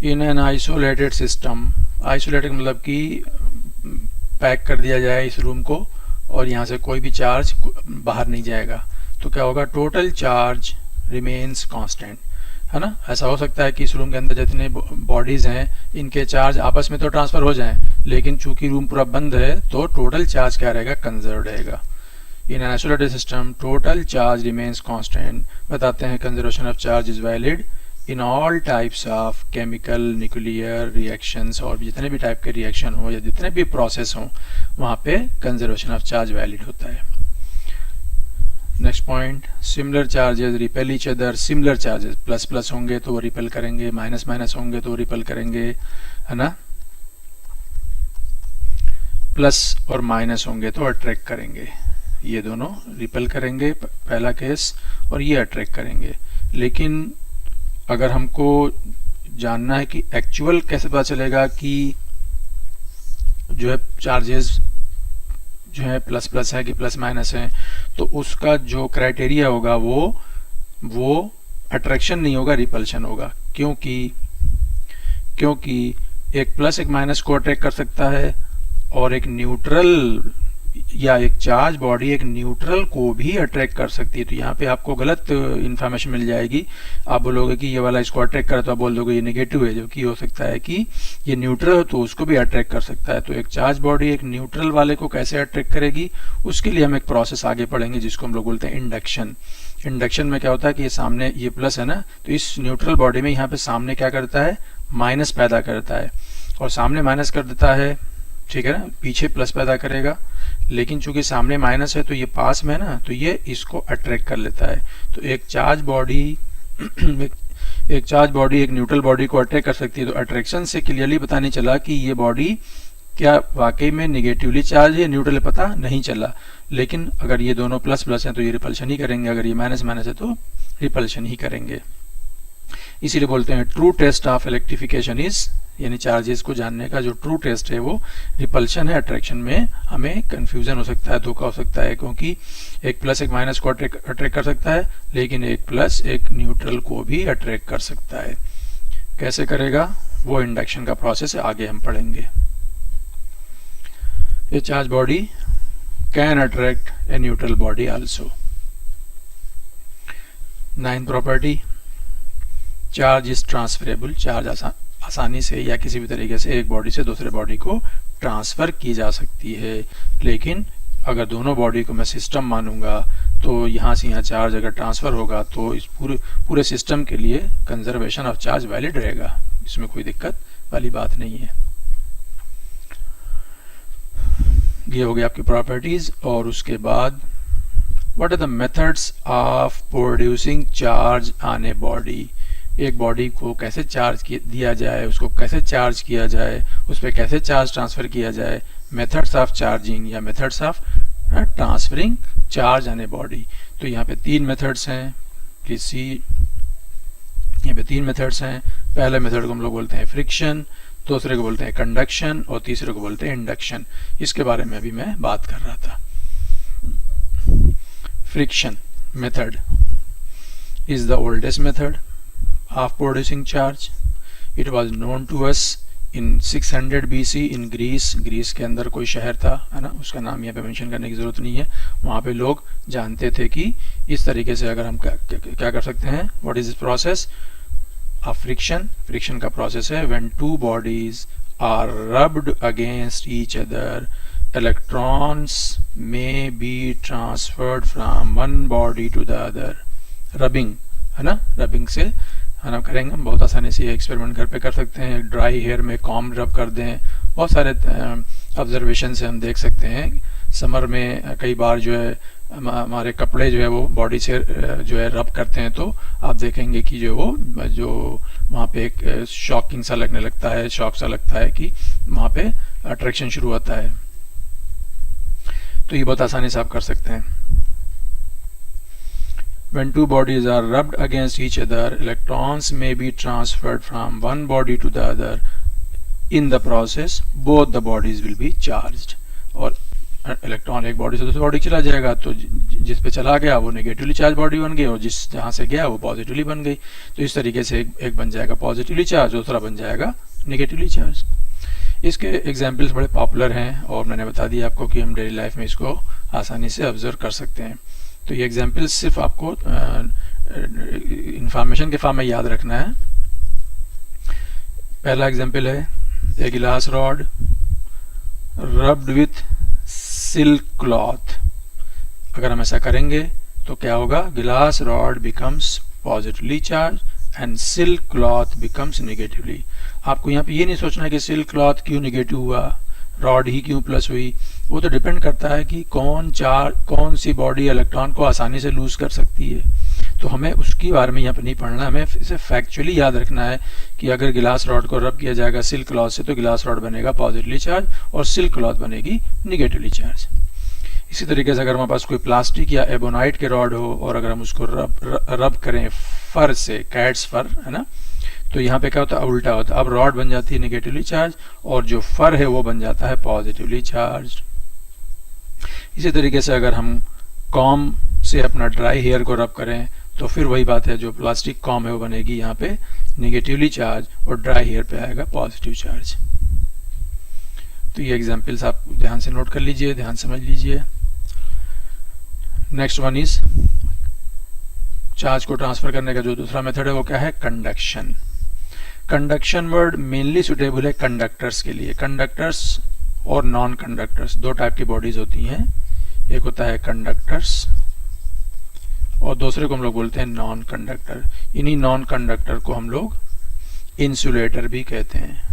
In an isolated system, isolated मतलब कि पैक कर दिया जाए इस रूम को और यहाँ से कोई भी चार्ज बाहर नहीं जाएगा, तो क्या होगा, टोटल चार्ज रिमेन्स कांस्टेंट, है ना। ऐसा हो सकता है कि इस रूम के अंदर जितने बॉडीज हैं इनके चार्ज आपस में तो ट्रांसफर हो जाएं, लेकिन चूंकि रूम पूरा बंद है तो टोटल चार्ज क्या रहेगा, कंजर्व रहेगा। इन an isolated system total charge remains constant. बताते हैं conservation of charge is valid in all types of chemical, nuclear reactions, और जितने भी टाइप के रिएक्शन हो या जितने भी प्रोसेस हो वहाँ पे कंजर्वेशन ऑफ चार्ज वैलिड होता है। Next point, similar charges repel each other. Similar charges plus plus होंगे तो वो रिपेल करेंगे, माइनस माइनस होंगे तो वो रिपेल करेंगे, है ना। प्लस और माइनस होंगे तो अट्रैक्ट करेंगे, ये दोनों रिपेल करेंगे पहला केस, और ये अट्रैक्ट करेंगे। लेकिन अगर हमको जानना है कि एक्चुअल कैसे पता चलेगा कि जो है चार्जेस जो है प्लस प्लस है कि प्लस माइनस है, तो उसका जो क्राइटेरिया होगा वो अट्रैक्शन नहीं होगा, रिपल्शन होगा। क्योंकि एक प्लस एक माइनस को अट्रैक्ट कर सकता है और एक न्यूट्रल या एक चार्ज बॉडी एक न्यूट्रल को भी अट्रैक्ट कर सकती है। तो यहाँ पे आपको गलत इन्फॉर्मेशन मिल जाएगी, आप बोलोगे कि ये वाला इसको अट्रैक्ट करे तो आप बोल दोगे ये नेगेटिव है, जबकि हो सकता है कि ये न्यूट्रल हो तो उसको भी अट्रैक्ट कर सकता है। तो एक चार्ज बॉडी एक न्यूट्रल वाले को कैसे अट्रैक्ट करेगी, उसके लिए हम एक प्रोसेस आगे पढ़ेंगे जिसको हम लोग बोलते हैं इंडक्शन। इंडक्शन में क्या होता है कि ये सामने ये प्लस है ना, तो इस न्यूट्रल बॉडी में यहाँ पे सामने क्या करता है, माइनस पैदा करता है, और सामने माइनस कर देता है, ठीक है ना, पीछे प्लस पैदा करेगा, लेकिन चूंकि सामने माइनस है तो ये पास में है ना, तो ये इसको अट्रैक्ट कर लेता है। तो एक चार्ज बॉडी एक न्यूट्रल बॉडी को अट्रैक्ट कर सकती है। तो अट्रैक्शन से क्लियरली पता नहीं चला कि ये बॉडी क्या वाकई में निगेटिवली चार्ज है, न्यूट्रल पता नहीं चला। लेकिन अगर ये दोनों प्लस प्लस हैं तो ये रिपल्शन ही करेंगे, अगर ये माइनस माइनस है तो रिपल्शन ही करेंगे। इसीलिए बोलते हैं true test of electrification is, यानी चार्जेस को जानने का जो ट्रू टेस्ट है वो रिपल्शन है। अट्रैक्शन में हमें कंफ्यूजन हो सकता है, धोखा हो सकता है, क्योंकि एक प्लस एक माइनस को अट्रैक्ट कर सकता है, लेकिन एक प्लस एक न्यूट्रल को भी अट्रैक्ट कर सकता है। कैसे करेगा वो इंडक्शन का प्रोसेस है, आगे हम पढ़ेंगे। A charge body can attract a neutral body also. Ninth property, charge is transferable. Charge आसानी से या किसी भी तरीके से एक बॉडी से दूसरे बॉडी को ट्रांसफर की जा सकती है। लेकिन अगर दोनों बॉडी को मैं सिस्टम मानूंगा तो यहाँ से यहाँ चार्ज अगर ट्रांसफर होगा तो इस पूरे सिस्टम के लिए कंजर्वेशन ऑफ चार्ज वैलिड रहेगा, इसमें कोई दिक्कत वाली बात नहीं है। ये हो गया आपकी प्रॉपर्टीज। और उसके बाद what are the methods of producing charge on a body, एक बॉडी को कैसे चार्ज दिया जाए, उसको कैसे चार्ज किया जाए, उस पर कैसे चार्ज ट्रांसफर किया जाए, मेथड्स ऑफ चार्जिंग या methods of transferring charge on a body. तो यहाँ पे तीन मेथड्स हैं, यहाँ पे तीन मेथड्स हैं। पहले मेथड को हम लोग बोलते हैं फ्रिक्शन, दूसरे को बोलते हैं कंडक्शन और तीसरे को बोलते हैं इंडक्शन। इसके बारे में अभी मैं बात कर रहा था। Friction method is the oldest method of producing charge. It was known to us in 600 BC in Greece के अंदर कोई शहर था, है ना, उसका नाम यहाँ पे मेंशन करने की जरूरत नहीं है। वहाँ पे लोग जानते थे कि इस तरीके से अगर हम क्या कर सकते हैं। What is this process of friction? Friction का प्रोसेस है when two bodies are rubbed against each other, electrons may be transferred from one body to the other. Rubbing, है ना, रबिंग से है ना करेंगे हम बहुत आसानी से। ये एक्सपेरिमेंट घर पे कर सकते हैं। ड्राई हेयर में कॉम रब कर दें, बहुत सारे ऑब्जर्वेशन से हम देख सकते हैं। समर में कई बार जो है हमारे कपड़े जो है वो बॉडी से जो है रब करते हैं, तो आप देखेंगे कि जो वहाँ पे एक शॉकिंग सा लगने लगता है, शॉक सा लगता है कि वहाँ पे अट्रैक्शन शुरू होता है। तो ये बहुत आसानी से आप कर सकते हैं। When two bodies are rubbed against each other, electrons may be transferred from one body to the other. In the process, both the bodies will be charged. और इलेक्ट्रॉन एक बॉडी से दूसरी बॉडी चला जाएगा, तो जिस पे चला गया वो नेगेटिवली चार्ज बॉडी बन गई, और जहाँ से गया वो पॉजिटिवली बन गई। तो इस तरीके से एक बन जाएगा पॉजिटिवली चार्ज, दूसरा बन जाएगा नेगेटिवली चार्ज। इसके एग्जाम्पल्स बड़े पॉपुलर हैं और मैंने बता दिया आपको कि हम डेली लाइफ में इसको आसानी से ऑब्जर्व कर सकते हैं। तो ये एग्जाम्पल सिर्फ आपको इंफॉर्मेशन के फॉर्म में याद रखना है। पहला एग्जाम्पल है ए गिलास rod rubbed with silk cloth. अगर हम ऐसा करेंगे तो क्या होगा? गिलास rod becomes positively charge and silk cloth becomes negatively. आपको यहाँ पे ये नहीं सोचना कि सिल्क क्लॉथ क्यों नेगेटिव हुआ, रॉड ही क्यों प्लस हुई। वो तो डिपेंड करता है कि कौन सी बॉडी इलेक्ट्रॉन को आसानी से लूज कर सकती है। तो हमें उसके बारे में यहाँ पे नहीं पढ़ना, हमें इसे फैक्चुअली याद रखना है कि अगर गिलास रॉड को रब किया जाएगा सिल्क क्लॉथ से, तो गिलास रॉड बनेगा पॉजिटिवली चार्ज और सिल्क क्लॉथ बनेगी नेगेटिवली चार्ज। इसी तरीके से अगर हमारे पास कोई प्लास्टिक या एबोनाइट के रॉड हो और अगर हम उसको रब करें फर से, कैट्स फर, है ना, तो यहाँ पे क्या होता है? उल्टा होता है। अब रॉड बन जाती है नेगेटिवली चार्ज और जो फर है वो बन जाता है पॉजिटिवली चार्ज। इसी तरीके से अगर हम कॉम से अपना ड्राई हेयर को रब करें तो फिर वही बात है, जो प्लास्टिक कॉम है वो बनेगी यहाँ पे नेगेटिवली चार्ज और ड्राई हेयर पे आएगा पॉजिटिव चार्ज। तो ये एग्जाम्पल्स आप ध्यान से नोट कर लीजिए, ध्यान समझ लीजिए। नेक्स्ट वन इज चार्ज को ट्रांसफर करने का जो दूसरा मेथड है वो क्या है, conduction. Conduction word mainly suitable है कंडक्टर्स के लिए। कंडक्टर्स और नॉन कंडक्टर्स, दो टाइप की बॉडीज होती हैं, एक होता है कंडक्टर्स और दूसरे को हम लोग बोलते हैं नॉन कंडक्टर। इन्हीं नॉन कंडक्टर को हम लोग इंसुलेटर भी कहते हैं।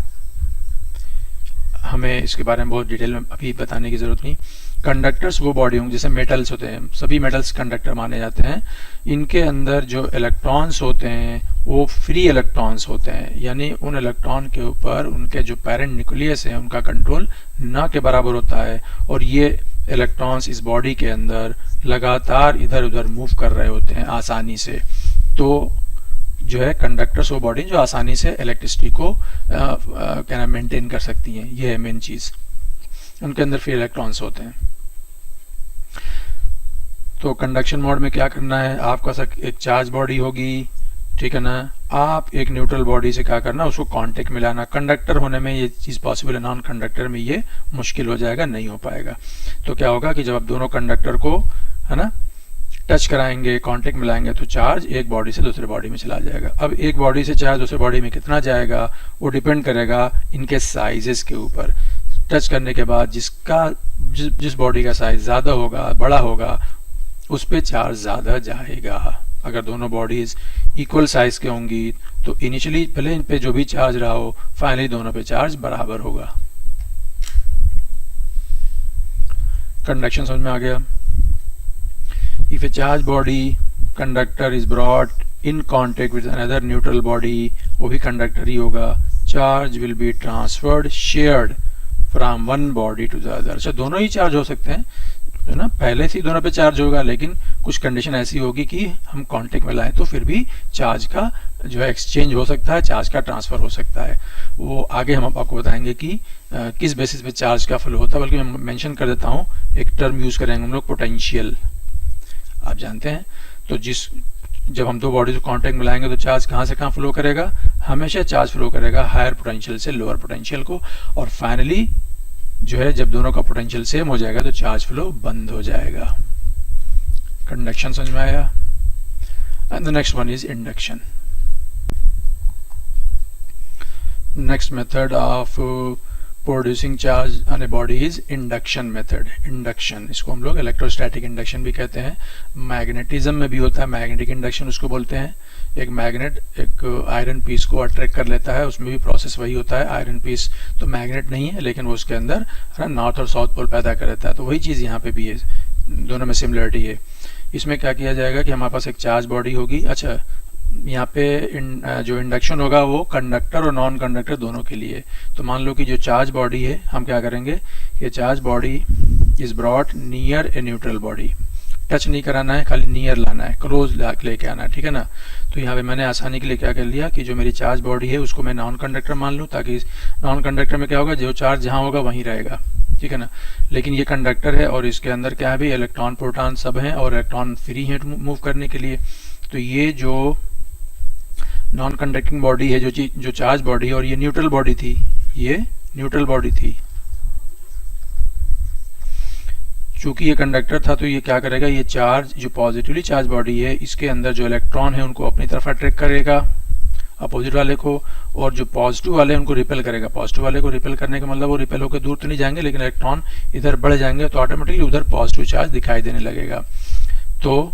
हमें इसके बारे में बहुत डिटेल में अभी बताने की जरूरत नहीं। कंडक्टर्स वो बॉडी होंगे जैसे मेटल्स होते हैं, सभी मेटल्स कंडक्टर माने जाते हैं। इनके अंदर जो इलेक्ट्रॉन्स होते हैं वो फ्री इलेक्ट्रॉन्स होते हैं, यानी उन इलेक्ट्रॉन के ऊपर उनके जो पेरेंट न्यूक्लियस है उनका कंट्रोल ना के बराबर होता है, और ये इलेक्ट्रॉन्स इस बॉडी के अंदर लगातार इधर उधर मूव कर रहे होते हैं आसानी से। तो जो है कंडक्टर्स वो बॉडी जो आसानी से इलेक्ट्रिसिटी को क्या मेंटेन कर सकती हैं, ये है मेन चीज। उनके अंदर फ्री इलेक्ट्रॉन्स होते हैं। तो कंडक्शन मोड में क्या करना है, आपका एक चार्ज बॉडी होगी, ठीक है ना, आप एक न्यूट्रल बॉडी से क्या करना, उसको कांटेक्ट मिलाना। कंडक्टर होने में ये चीज पॉसिबल है, नॉन कंडक्टर में ये मुश्किल हो जाएगा, नहीं हो पाएगा। तो क्या होगा कि जब आप दोनों कंडक्टर को है ना टच कराएंगे, कांटेक्ट मिलाएंगे, तो चार्ज एक बॉडी से दूसरे बॉडी में चला जाएगा। अब एक बॉडी से चार्ज दूसरे बॉडी में कितना जाएगा वो डिपेंड करेगा इनके साइजेस के ऊपर। टच करने के बाद जिस बॉडी का साइज ज्यादा होगा, बड़ा होगा, उस पे चार्ज ज्यादा जाएगा। अगर दोनों बॉडीज इक्वल साइज के होंगी तो इनिशियली भले इन पे जो भी चार्ज रहा हो, फाइनली दोनों पे चार्ज बराबर होगा। कंडक्शन समझ में आ गया। If a charged body conductor is brought in contact with another neutral body, वो भी कंडक्टर ही होगा, charge will be transferred, shared from one body to the other। अच्छा, दोनों ही चार्ज हो सकते हैं, है ना, पहले से ही दोनों पे चार्ज होगा, लेकिन कुछ कंडीशन ऐसी होगी कि हम कांटेक्ट में लाएं तो फिर भी चार्ज का जो है एक्सचेंज हो सकता है, चार्ज का ट्रांसफर हो सकता है। वो आगे हम आपको बताएंगे कि किस बेसिस पे चार्ज का फ्लो होता है। बल्कि मैं मेंशन कर देता हूँ, एक टर्म यूज करेंगे हम लोग, पोटेंशियल, आप जानते हैं। तो जब हम दो बॉडीज को कांटेक्ट में लाएंगे तो चार्ज कहाँ से कहाँ फ्लो करेगा, हमेशा चार्ज फ्लो करेगा हायर पोटेंशियल से लोअर पोटेंशियल को, और फाइनली जो है जब दोनों का पोटेंशियल सेम हो जाएगा तो चार्ज फ्लो बंद हो जाएगा। कंडक्शन समझ में आया। And the next one is induction. Next method of producing charge on a body is induction method. Induction, इसको हम लोग इलेक्ट्रोस्टैटिक इंडक्शन भी कहते हैं। मैग्नेटिज्म में भी होता है, मैग्नेटिक इंडक्शन उसको बोलते हैं। एक मैग्नेट एक आयरन पीस को अट्रैक्ट कर लेता है, उसमें भी प्रोसेस वही होता है। आयरन पीस तो मैग्नेट नहीं है, लेकिन वो उसके अंदर नॉर्थ और साउथ पोल पैदा कर देता है, तो वही चीज़ यहाँ पे भी है, दोनों में सिमिलरिटी है। इसमें क्या किया जाएगा कि हमारे पास एक चार्ज बॉडी होगी। अच्छा, यहाँ पे जो इंडक्शन होगा वो कंडक्टर और नॉन कंडक्टर दोनों के लिए। तो मान लो कि जो चार्ज बॉडी है, हम क्या करेंगे, ये charge body is brought near a neutral body. Touch नहीं कराना है, खाली नियर लाना है, क्लोज लेके आना है, ठीक है ना। तो यहाँ पे मैंने आसानी के लिए क्या कर लिया कि जो मेरी चार्ज बॉडी है उसको मैं नॉन कंडक्टर मान लूँ, ताकि नॉन कंडक्टर में क्या होगा, जो चार्ज जहाँ होगा वहीं रहेगा, ठीक है ना। लेकिन ये कंडक्टर है और इसके अंदर क्या है भी, इलेक्ट्रॉन प्रोटॉन सब हैं और इलेक्ट्रॉन फ्री है मूव करने के लिए। तो ये जो नॉन कंडक्टिंग बॉडी है, जो चार्ज बॉडी है, और ये न्यूट्रल बॉडी थी, ये न्यूट्रल बॉडी थी। चूंकि ये कंडक्टर था तो ये क्या करेगा, ये चार्ज जो पॉजिटिवली चार्ज बॉडी है इसके अंदर जो इलेक्ट्रॉन है उनको अपनी तरफ अट्रैक्ट करेगा, अपोजिट वाले को, और जो पॉजिटिव वाले उनको रिपेल करेगा। पॉजिटिव वाले को रिपेल करने का मतलब वो रिपेल होकर दूर तो नहीं जाएंगे, लेकिन इलेक्ट्रॉन इधर बढ़ जाएंगे तो ऑटोमेटिकली उधर पॉजिटिव चार्ज दिखाई देने लगेगा। तो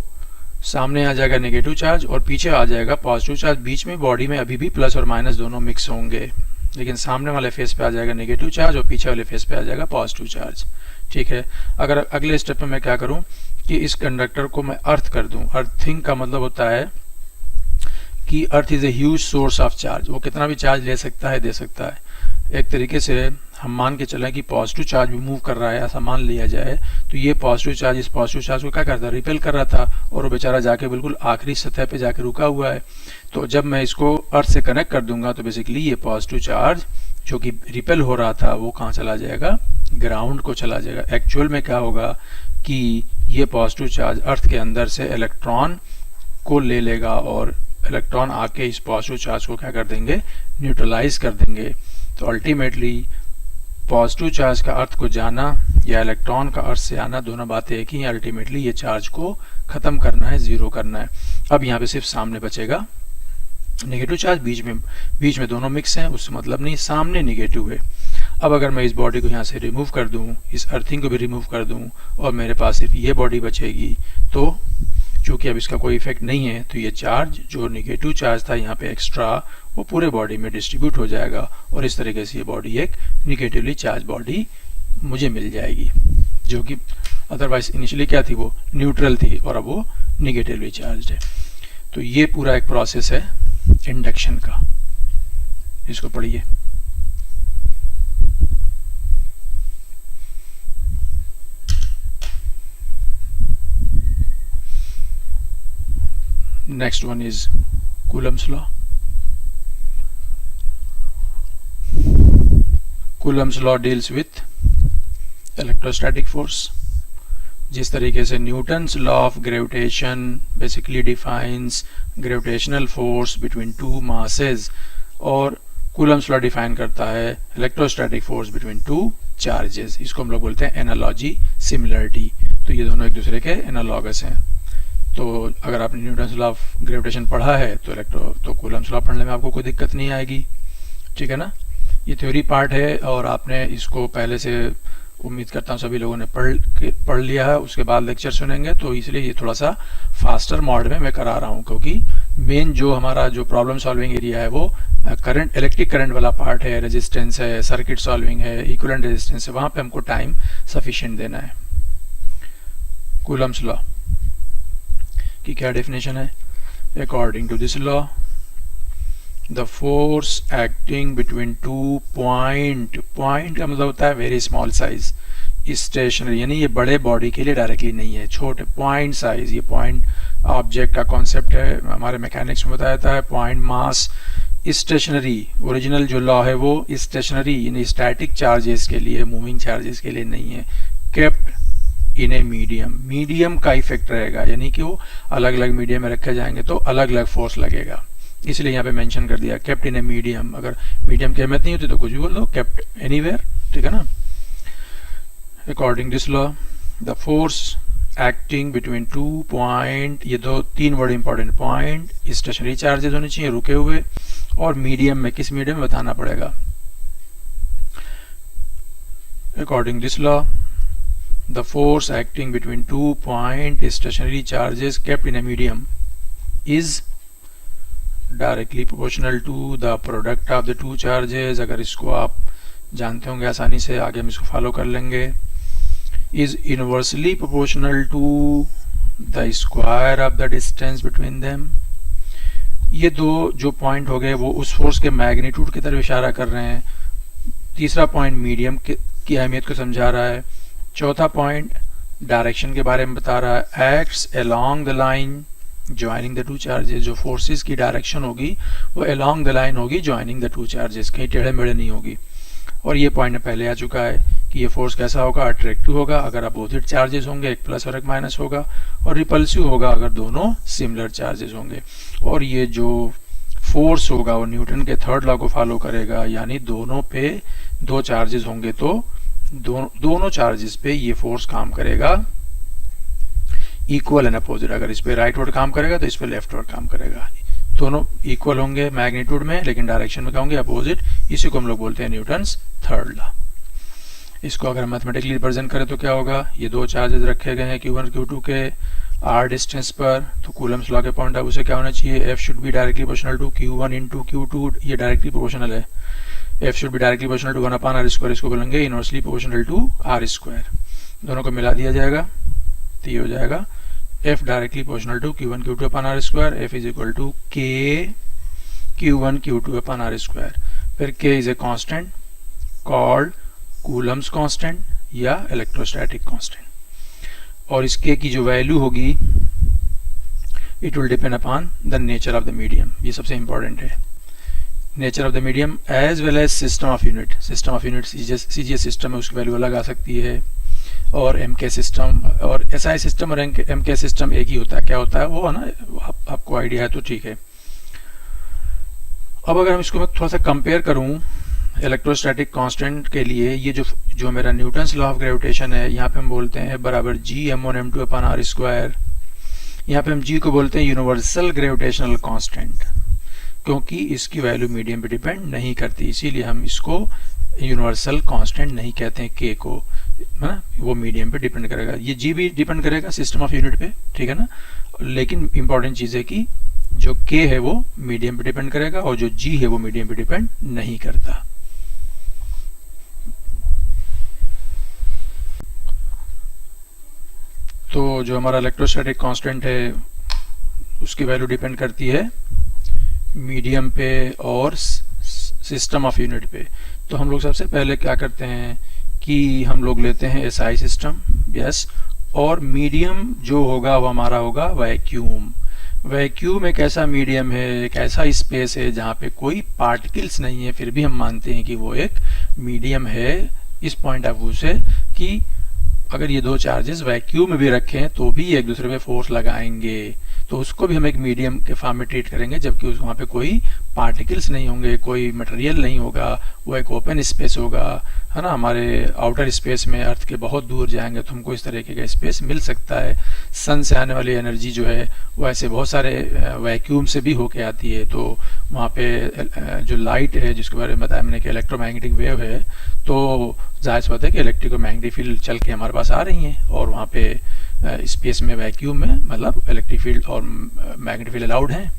सामने आ जाएगा नेगेटिव चार्ज और पीछे आ जाएगा पॉजिटिव चार्ज। बीच में बॉडी में अभी भी प्लस और माइनस दोनों मिक्स होंगे, लेकिन सामने वाले फेस पे आ जाएगा नेगेटिव चार्ज और पीछे वाले फेस पे आ जाएगा पॉजिटिव चार्ज, ठीक है। अगर अगले स्टेप में मैं क्या करूं कि इस कंडक्टर को मैं अर्थ कर दूं। अर्थिंग का मतलब होता है कि earth is a huge source of charge. वो कितना भी चार्ज ले सकता है, दे सकता है। एक तरीके से हम मान के चलें कि पॉजिटिव चार्ज भी मूव कर रहा है, ऐसा मान लिया जाए, तो ये पॉजिटिव चार्ज इस पॉजिटिव चार्ज को क्या करता है, रिपेल कर रहा था, और वो बेचारा जाके बिल्कुल आखिरी सतह पे जाके रुका हुआ है। तो जब मैं इसको अर्थ से कनेक्ट कर दूंगा तो बेसिकली ये पॉजिटिव चार्ज जो कि रिपेल हो रहा था वो कहाँ चला जाएगा, ग्राउंड को चला जाएगा। एक्चुअल में क्या होगा कि ये पॉजिटिव चार्ज अर्थ के अंदर से इलेक्ट्रॉन को ले लेगा और इलेक्ट्रॉन आके इस पॉजिटिव चार्ज को क्या कर देंगे, न्यूट्रलाइज कर देंगे। तो अल्टीमेटली पॉजिटिव चार्ज का अर्थ को जाना या इलेक्ट्रॉन का अर्थ से आना, दोनों बातें एक ही हैं। अल्टीमेटली ये चार्ज को ख़त्म करना है, ज़ीरो करना है। अब यहाँ पे सिर्फ सामने बचेगा नेगेटिव चार्ज, बीच में दोनों मिक्स हैं, उससे मतलब नहीं, सामने नेगेटिव है। अब अगर मैं इस बॉडी को यहाँ से रिमूव कर दूँ, इस अर्थिंग को भी रिमूव कर दूँ और मेरे पास सिर्फ ये बॉडी बचेगी, तो चूँकि अब इसका कोई इफेक्ट नहीं है तो ये चार्ज जो नेगेटिव चार्ज था यहाँ पे एक्स्ट्रा, वो पूरे बॉडी में डिस्ट्रीब्यूट हो जाएगा और इस तरीके से ये बॉडी एक निगेटिवली चार्ज बॉडी मुझे मिल जाएगी, जो कि अदरवाइज इनिशियली क्या थी, वो न्यूट्रल थी और अब वो निगेटिवली चार्ज है। तो ये पूरा एक प्रोसेस है इंडक्शन का। इसको पढ़िए। Next one is Coulomb's law. Coulomb's law deals with electrostatic force. जिस तरीके से Newton's law of gravitation basically defines gravitational force between two masses, और कूलम्स लॉ डिफाइन करता है electrostatic force between two charges. इसको हम लोग बोलते हैं एनालॉजी, सिमिलरिटी। तो ये दोनों एक दूसरे के एनालॉगस हैं। तो अगर आपने न्यूटन्स लॉ ऑफ ग्रेविटेशन पढ़ा है तो कूलम्स लॉ पढ़ने में आपको कोई दिक्कत नहीं आएगी, ठीक है ना। ये थ्योरी पार्ट है और आपने इसको पहले से, उम्मीद करता हूँ सभी लोगों ने पढ़ लिया है, उसके बाद लेक्चर सुनेंगे, तो इसलिए ये थोड़ा सा फास्टर मोड में मैं करा रहा हूँ, क्योंकि मेन जो हमारा जो प्रॉब्लम सॉल्विंग एरिया है वो करंट, इलेक्ट्रिक करंट वाला पार्ट है, रेजिस्टेंस है, सर्किट सॉल्विंग है, इक्विवेलेंट रेजिस्टेंस है, वहाँ पे हमको टाइम सफिशिएंट देना है। कूलम्स लॉ की क्या डेफिनेशन है? According to this law, the force acting between two point का मतलब होता है वेरी स्मॉल साइज, स्टेशनरी, यानी ये बड़े बॉडी के लिए डायरेक्टली नहीं है, छोटे पॉइंट साइज। ये पॉइंट ऑब्जेक्ट का कॉन्सेप्ट है, हमारे मैकेनिक्स में बताया जाता है। पॉइंट मास स्टेशनरी, ओरिजिनल जो लॉ है वो स्टेशनरी यानी स्टैटिक चार्जेस के लिए, मूविंग चार्जेस के लिए नहीं है। केप्ट इन ए मीडियम का इफेक्ट रहेगा, यानी कि वो अलग अलग मीडियम में रखे जाएंगे तो अलग अलग फोर्स लगेगा, इसलिए यहाँ पे मेंशन कर दिया केप्ट इन ए मीडियम। अगर मीडियम की अहमियत नहीं होती तो कुछ भी बोल दो, केप्ट एनीवेयर, ठीक है ना। According this law, the force acting between two point, ये तीन word important, point, stationary charges होने चाहिए रुके हुए, और मीडियम में, किस मीडियम में बताना पड़ेगा। According this law, the force acting between two point stationary charges kept in a medium is directly proportional to the product of the two charges। अगर इसको आप जानते होंगे आसानी से, आगे हम इसको फॉलो कर लेंगे। is inversely proportional to the square of the distance between them। ये दो जो पॉइंट हो गए वो उस फोर्स के मैग्नीट्यूड की तरफ इशारा कर रहे हैं। तीसरा पॉइंट मीडियम की अहमियत को समझा रहा है। चौथा पॉइंट डायरेक्शन के बारे में बता रहा है, acts along the line joining the two charges. जो फोर्सेस की डायरेक्शन होगी वो अलोंग द लाइन होगी ज्वाइनिंग द टू चार्जेस, कहीं टेढ़े मेढ़े नहीं होगी। और ये पॉइंट पहले आ चुका है कि ये फोर्स कैसा होगा, अट्रैक्टिव होगा अगर अपोजिट चार्जेस होंगे, एक प्लस और एक माइनस होगा, और रिपल्सिव होगा अगर दोनों सिमिलर चार्जेस होंगे। और ये जो फोर्स होगा वो न्यूटन के थर्ड लॉ को फॉलो करेगा, यानी दोनों पे दो चार्जेस होंगे तो दोनों चार्जेस पे ये फोर्स काम करेगा इक्वल एंड अपोजिट। अगर इस पे राइट वर्ड काम करेगा तो इस पे लेफ्ट वर्ड काम करेगा। दोनों इक्वल होंगे मैग्नीट्यूड में, लेकिन डायरेक्शन में क्या होंगे, अपोजिट। इसी को हम लोग बोलते हैं न्यूटन्स थर्ड लॉ। इसको अगर मैथमेटिकली रिप्रेजेंट करें तो क्या होगा, ये दो चार्जेस रखे गए हैं Q1 Q2 के r डिस्टेंस पर, तो कूलम्स लॉ के पॉइंट ऑफ व्यू से क्या होना चाहिए, F should be directly proportional to Q1 into Q2। ये डायरेक्टली प्रोपोर्शनल है, F should be directly proportional to 1/r²। इसको बोलेंगे इनवर्सली प्रोपोर्शनल टू r²। दोनों को मिला दिया जाएगा तो ये हो जाएगा F directly proportional to Q1 Q2/r²। F is equal to K Q1 Q2/r²। फिर K is a constant called Coulomb's constant या इलेक्ट्रोस्टैटिक कांस्टेंट, और इस K की जो वैल्यू होगी it will depend upon the nature of the medium. ये सबसे important है, nature of the medium as well as system of unit. System of unit CGS system है, उसकी वैल्यू अलग आ सकती है, और MK सिस्टम और SI सिस्टम और MK सिस्टम एक ही होता है। क्या होता है वो है ना, आपको आइडिया है तो ठीक है। अब अगर हम इसको मैं थोड़ा सा कंपेयर करूं इलेक्ट्रोस्टैटिक कांस्टेंट के लिए ये जो मेरा न्यूटन्स लॉ ऑफ ग्रेविटेशन है, यहाँ पे हम बोलते हैं बराबर G(m1m2 / r²। यहाँ पे हम G को बोलते हैं यूनिवर्सल ग्रेविटेशनल कांस्टेंट, क्योंकि इसकी वैल्यू मीडियम पे डिपेंड नहीं करती, इसीलिए हम इसको यूनिवर्सल कांस्टेंट नहीं कहते हैं K को, है ना। वो मीडियम पे डिपेंड करेगा, ये G भी डिपेंड करेगा सिस्टम ऑफ यूनिट पे, ठीक है ना। लेकिन इंपॉर्टेंट चीज़ है कि जो K है वो मीडियम पे डिपेंड करेगा और जो G है वो मीडियम पे डिपेंड नहीं करता। तो जो हमारा इलेक्ट्रोस्टैटिक कांस्टेंट है उसकी वैल्यू डिपेंड करती है मीडियम पे और सिस्टम ऑफ यूनिट पे। तो हम लोग सबसे पहले क्या करते हैं कि हम लोग लेते हैं एसआई सिस्टम, यस, और मीडियम जो होगा वो हमारा होगा वैक्यूम। वैक्यूम एक ऐसा मीडियम है, एक ऐसा स्पेस है जहाँ पे कोई पार्टिकल्स नहीं है, फिर भी हम मानते हैं कि वो एक मीडियम है इस पॉइंट ऑफ व्यू से कि अगर ये दो चार्जेस वैक्यूम में भी रखें तो भी एक दूसरे पे फोर्स लगाएंगे, तो उसको भी हम एक मीडियम के फॉर्म में ट्रीट करेंगे, जबकि वहाँ पे कोई पार्टिकल्स नहीं होंगे, कोई मटेरियल नहीं होगा, वो एक ओपन स्पेस होगा, है ना। हमारे आउटर स्पेस में अर्थ के बहुत दूर जाएंगे तो हमको इस तरीके का स्पेस मिल सकता है। सन से आने वाली एनर्जी जो है वो ऐसे बहुत सारे वैक्यूम से भी होके आती है, तो वहाँ पे जो लाइट है जिसके बारे में बताया मैंने कि इलेक्ट्रोमैग्नेटिक वेव है, तो जाहिर सी बात है कि इलेक्ट्रिकोमैग्नेटिक फील्ड चल के हमारे पास आ रही हैं और वहाँ पे स्पेस में वैक्यूम में मतलब इलेक्ट्रिक फील्ड और मैग्नेटिक फील्ड अलाउड हैं।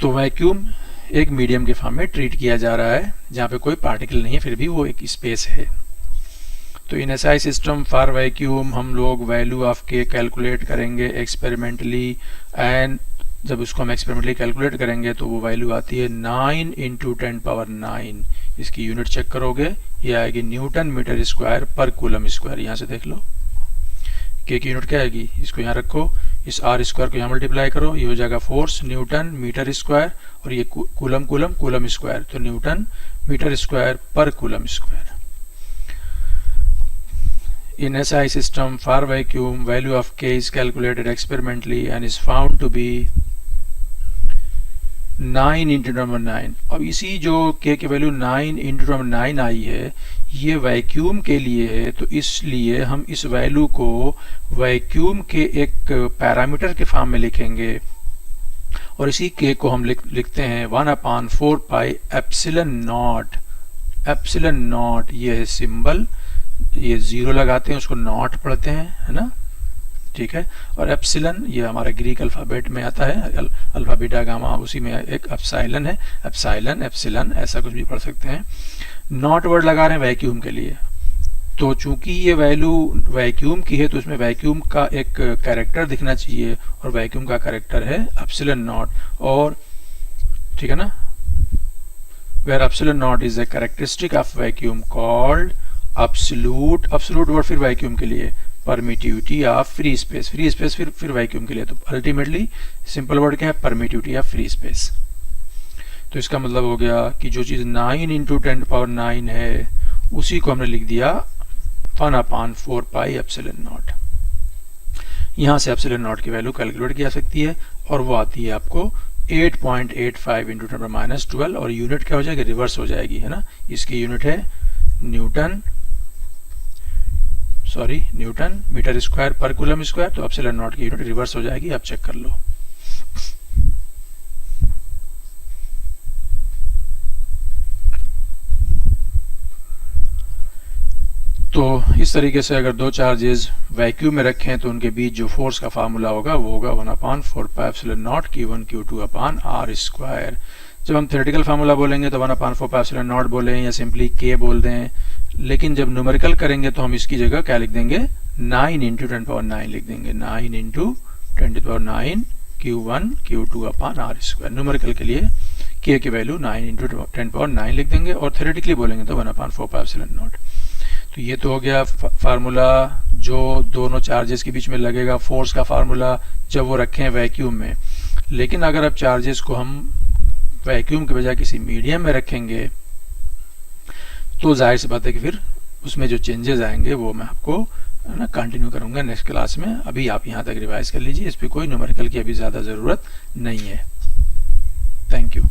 तो वैक्यूम एक मीडियम के फॉर्म में ट्रीट किया जा रहा है जहाँ पे कोई पार्टिकल नहीं है, फिर भी वो एक स्पेस है। तो in SI system for vacuum हम लोग वैल्यू ऑफ के कैलकुलेट करेंगे एक्सपेरिमेंटली, एंड जब उसको हम एक्सपेरिमेंटली कैलकुलेट करेंगे तो वो वैल्यू आती है 9 × 10⁹। इसकी यूनिट चेक करोगे ये आएगी न्यूटन मीटर स्क्वायर पर कूलम स्क्वायर। यहाँ से देख लो के की यूनिट क्या आएगी, इसको यहाँ रखो, इस आर स्क्वायर को यहाँ मल्टीप्लाई करो, ये हो जाएगा फोर्स न्यूटन मीटर स्क्वायर, और ये कूलम कूलम कूलम स्क्वायर, तो न्यूटन मीटर स्क्वायर पर coulomb square. In SI system for vacuum, value of K is calculated experimentally and is found to be 9 × 10⁹। अब इसी जो K की वैल्यू 9 × 10⁹ आई है ये वैक्यूम के लिए है, तो इसलिए हम इस वैल्यू को वैक्यूम के एक पैरामीटर के फॉर्म में लिखेंगे और इसी K को हम लिखते हैं 1/4 pi epsilon not. Epsilon not ये है सिंबल, ये जीरो लगाते हैं उसको नॉट पढ़ते हैं, है ना, ठीक है। और एप्सिलॉन ये हमारा ग्रीक अल्फाबेट में आता है, अल्फा बीटा गामा, उसी में एक एप्सिलॉन है, एप्सिलॉन एप्सिलॉन ऐसा कुछ भी पढ़ सकते हैं। नॉट वर्ड लगा रहे हैं वैक्यूम के लिए, तो चूंकि ये वैल्यू वैक्यूम की है तो इसमें वैक्यूम का एक कैरेक्टर दिखना चाहिए और वैक्यूम का कैरेक्टर है एप्सिलॉन नॉट, और ठीक है ना, where epsilon naught is a characteristic of vacuum called absolute, absolute word फिर वैक्यूम के लिए, permittivity of free space, free space फिर वैक्यूम के लिए, तो अल्टीमेटली सिंपल वर्ड क्या है, परमिटिविटी ऑफ फ्री स्पेस। तो इसका मतलब हो गया कि जो चीज 9 × 10⁹ है उसी को हमने लिख दिया 1/4 पाई एप्सिलॉन नॉट। यहां से एप्सिलॉन नॉट की वैल्यू कैलकुलेट की जा सकती है और वो आती है आपको 8.85 × 10⁻12, और यूनिट क्या हो जाएगी, रिवर्स हो जाएगी, है ना। इसकी यूनिट है न्यूटन मीटर स्क्वायर पर कूलम स्क्वायर, तो एप्सिलॉन नॉट की यूनिट रिवर्स हो जाएगी, आप चेक कर लो। तो इस तरीके से अगर दो चार्जेस वैक्यूम में रखें तो उनके बीच जो फोर्स का फार्मूला होगा वो होगा 1/4 pi epsilon not Q1 Q2/r²। जब हम थ्योरेटिकल फार्मूला बोलेंगे तो 1/4 पाई एप्सिलॉन नॉट बोलें या सिंपली K बोल दें, लेकिन जब न्यूमेरिकल करेंगे तो हम इसकी जगह क्या लिख देंगे, 9 × 10⁹ लिख देंगे, 9 × 10⁹ Q1 Q2/r²। न्यूमेरिकल के लिए K की वैल्यू 9 × 10⁹ लिख देंगे और थ्योरेटिकली बोलेंगे तो 1/4 पाई एप्सिलॉन नॉट। तो ये तो हो गया फार्मूला जो दोनों चार्जेस के बीच में लगेगा, फोर्स का फार्मूला जब वो रखें वैक्यूम में। लेकिन अगर अब चार्जेस को हम वैक्यूम के बजाय किसी मीडियम में रखेंगे तो जाहिर सी बात है कि फिर उसमें जो चेंजेस आएंगे वो मैं आपको ना कंटिन्यू करूंगा नेक्स्ट क्लास में। अभी आप यहाँ तक रिवाइज कर लीजिए, इस पर कोई न्यूमेरिकल की अभी ज़्यादा ज़रूरत नहीं है। Thank you.